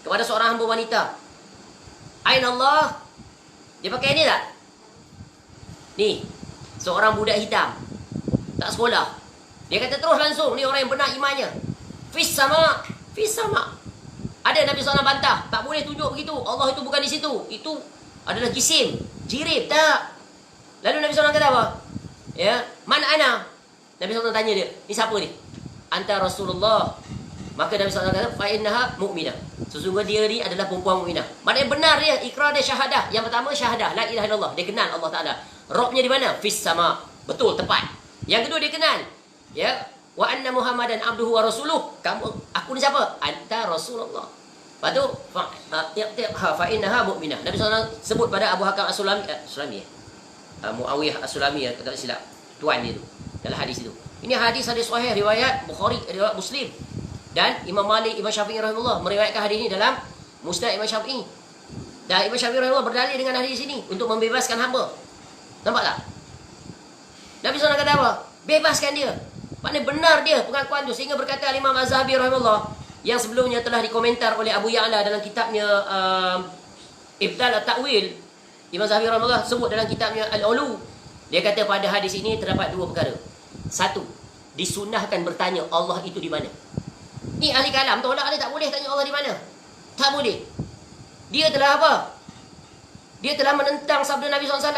kepada seorang hamba wanita, Aina Allah? Dia pakai ni tak? Ni. Seorang budak hitam. Tak sekolah. Dia kata terus langsung. Ni orang yang benar imannya. Fis sama. Ada Nabi SAW bantah. Tak boleh tunjuk begitu. Allah itu bukan di situ. Itu adalah jisim. Jirib. Tak. Lalu Nabi SAW kata apa? Ya. Man ana? Nabi SAW tanya dia. Ni siapa ni? anta Rasulullah, maka Nabi SAW kata fa innaha mu'minah, sesungguhnya dia ni adalah perempuan mukminah. Maknanya benar dia, ikrar dia syahadah. Yang pertama syahadah la ilaha illallah, dia kenal Allah Taala. Rabbnya di mana? Fis sama, betul, tepat. Yang kedua dia kenal, ya, wa anna Muhammadan abduhu wa rasuluh, kamu, aku ni siapa? Anta Rasulullah. Lepas tu fa innaha mu'minah. Nabi SAW sebut pada Abu Hakam As-Sulami, Muawiyah As-Sulami, tak silap, tuan dia tu dalam hadis itu. Ini hadis sahih riwayat Bukhari, riwayat Muslim, dan Imam Malik, Imam Syafi'i rahimahullah meriwayatkan hadis ini dalam Musnad Imam Syafi'i. Dan Imam Syafi'i rahimahullah berdalil dengan hadis ini untuk membebaskan hamba. Nampak tak? Nabi SAW kata apa? Bebaskan dia. Maknanya benar dia pengakuan tu, sehingga berkata Imam Az-Zahabi rahimahullah, yang sebelumnya telah dikomentar oleh Abu Ya'la dalam kitabnya Ibdal At-Ta'wil. Imam Az-Zahabi rahimahullah sebut dalam kitabnya Al-Ulu, dia kata pada hadis ini terdapat dua perkara. Satu, disunahkan bertanya Allah itu di mana. Ni ahli kalam tolak dia, tak boleh tanya Allah di mana. Tak boleh. Dia telah apa? Dia telah menentang sabda Nabi SAW.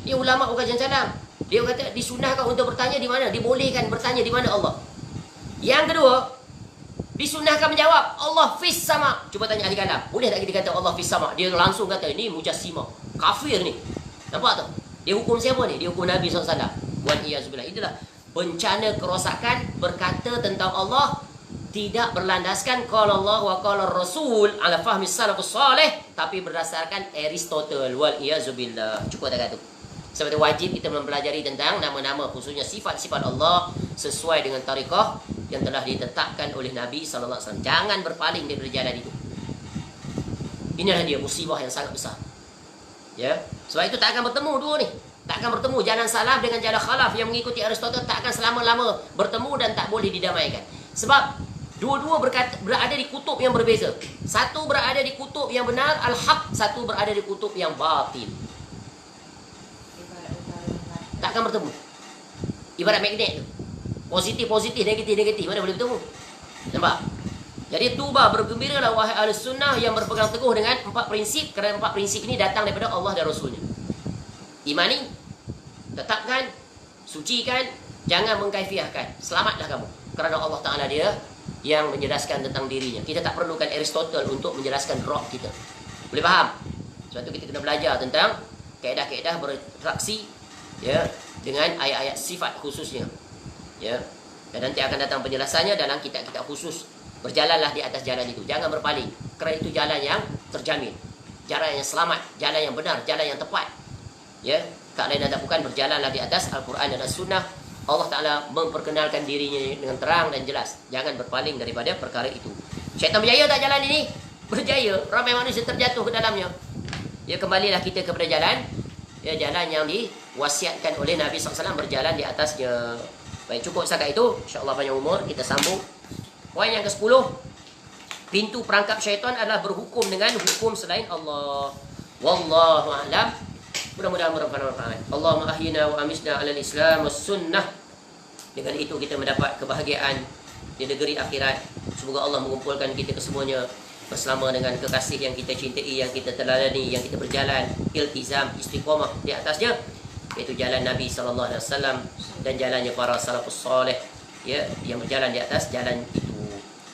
Dia ulama bukan salam. Dia kata disunahkan untuk bertanya di mana, dibolehkan bertanya di mana Allah. Yang kedua, disunahkan menjawab Allah fis sama. Cuba tanya ahli kalam, boleh tak kita kata Allah fis sama? Dia langsung kata ini mujassimah, kafir ni. Nampak tak? Dia hukum siapa ni? Dia hukum Nabi SAW. Wan iyazubillah. Itulah bencana kerosakan berkata tentang Allah tidak berlandaskan qala Allah wa qala Rasul ala fahmi salafus salih, tapi berdasarkan Aristotle. Wal iyazubillah. Cukup tak tu? Sebab itu wajib kita mempelajari tentang nama-nama, khususnya sifat-sifat Allah sesuai dengan tariqah yang telah ditetapkan oleh Nabi SAW. Jangan berpaling daripada jalan itu. Inilah dia musibah yang sangat besar. Ya, sebab itu tak akan bertemu dua ni. Tak akan bertemu jalan salaf dengan jalan khalaf yang mengikuti Aristotle, tak akan selama-lama bertemu dan tak boleh didamaikan. Sebab dua-dua berada di kutub yang berbeza. Satu berada di kutub yang benar, al-haq, satu berada di kutub yang batil. Tak akan bertemu. Ibarat magnet tu. Positif-positif, negatif-negatif, mana boleh bertemu? Nampak? Jadi tuba, bergembiralah wahai ahli sunnah yang berpegang teguh dengan empat prinsip, kerana empat prinsip ini datang daripada Allah dan Rasulnya. Imani, tetapkan, sucikan, jangan mengkaifiahkan. Selamatlah kamu. Kerana Allah Ta'ala dia yang menjelaskan tentang dirinya. Kita tak perlukan Aristotle untuk menjelaskan roh kita. Boleh faham? Sebab itu kita kena belajar tentang kaedah-kaedah berinteraksi, ya, dengan ayat-ayat sifat khususnya. Ya. Dan nanti akan datang penjelasannya dalam kitab-kitab khusus. Berjalanlah di atas jalan itu. Jangan berpaling. Kerana itu jalan yang terjamin. Jalan yang selamat. Jalan yang benar. Jalan yang tepat. Ya. Tak lain dan tak bukan, berjalanlah di atas Al-Quran dan As-Sunnah. Allah Ta'ala memperkenalkan dirinya dengan terang dan jelas. Jangan berpaling daripada perkara itu. Syaitan berjaya tak jalan ini? Berjaya. Ramai manusia terjatuh ke dalamnya. Ya, kembalilah kita kepada jalan. Ya, jalan yang diwasiatkan oleh Nabi SAW, berjalan di atasnya. Baik, cukup setakat itu. InsyaAllah panjang umur. Kita sambung. Poin yang ke-10. Pintu perangkap syaitan adalah berhukum dengan hukum selain Allah. Wallahu a'lam. Mudah-mudahan bermanfaat. Allahumma ahyina wa amisna alal Islam was sunnah. Dengan itu kita mendapat kebahagiaan di negeri akhirat. Semoga Allah mengumpulkan kita kesemuanya bersama dengan kekasih yang kita cintai, yang kita teladani, yang kita berjalan iltizam, istiqamah di atasnya, iaitu jalan Nabi SAW dan jalannya para salafus salih, ya, yang berjalan di atas jalan itu.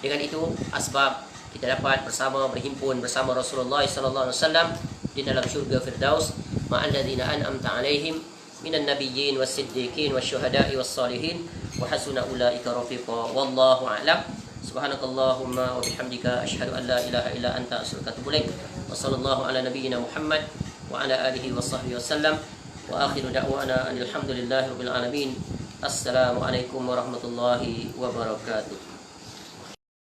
Dengan itu asbab kita dapat bersama, berhimpun bersama Rasulullah SAW di dalam syurga Firdaus ma'al ladzina an'amta 'alaihim minan nabiyyin was-siddiqin wasyuhada'i was-salihin wa hasuna ulaika rafiqa. Wallahu a'lam. Subhanakallahumma wa bihamdika asyhadu an la ilaha illa anta astaghfiruka wa atubu ilaik. Wa sallallahu ala nabiyyina Muhammad wa ala alihi wa sahbihi wasallam. Wa akhiru da'wana alhamdulillahi rabbil alamin. Assalamualaikum warahmatullahi wabarakatuh.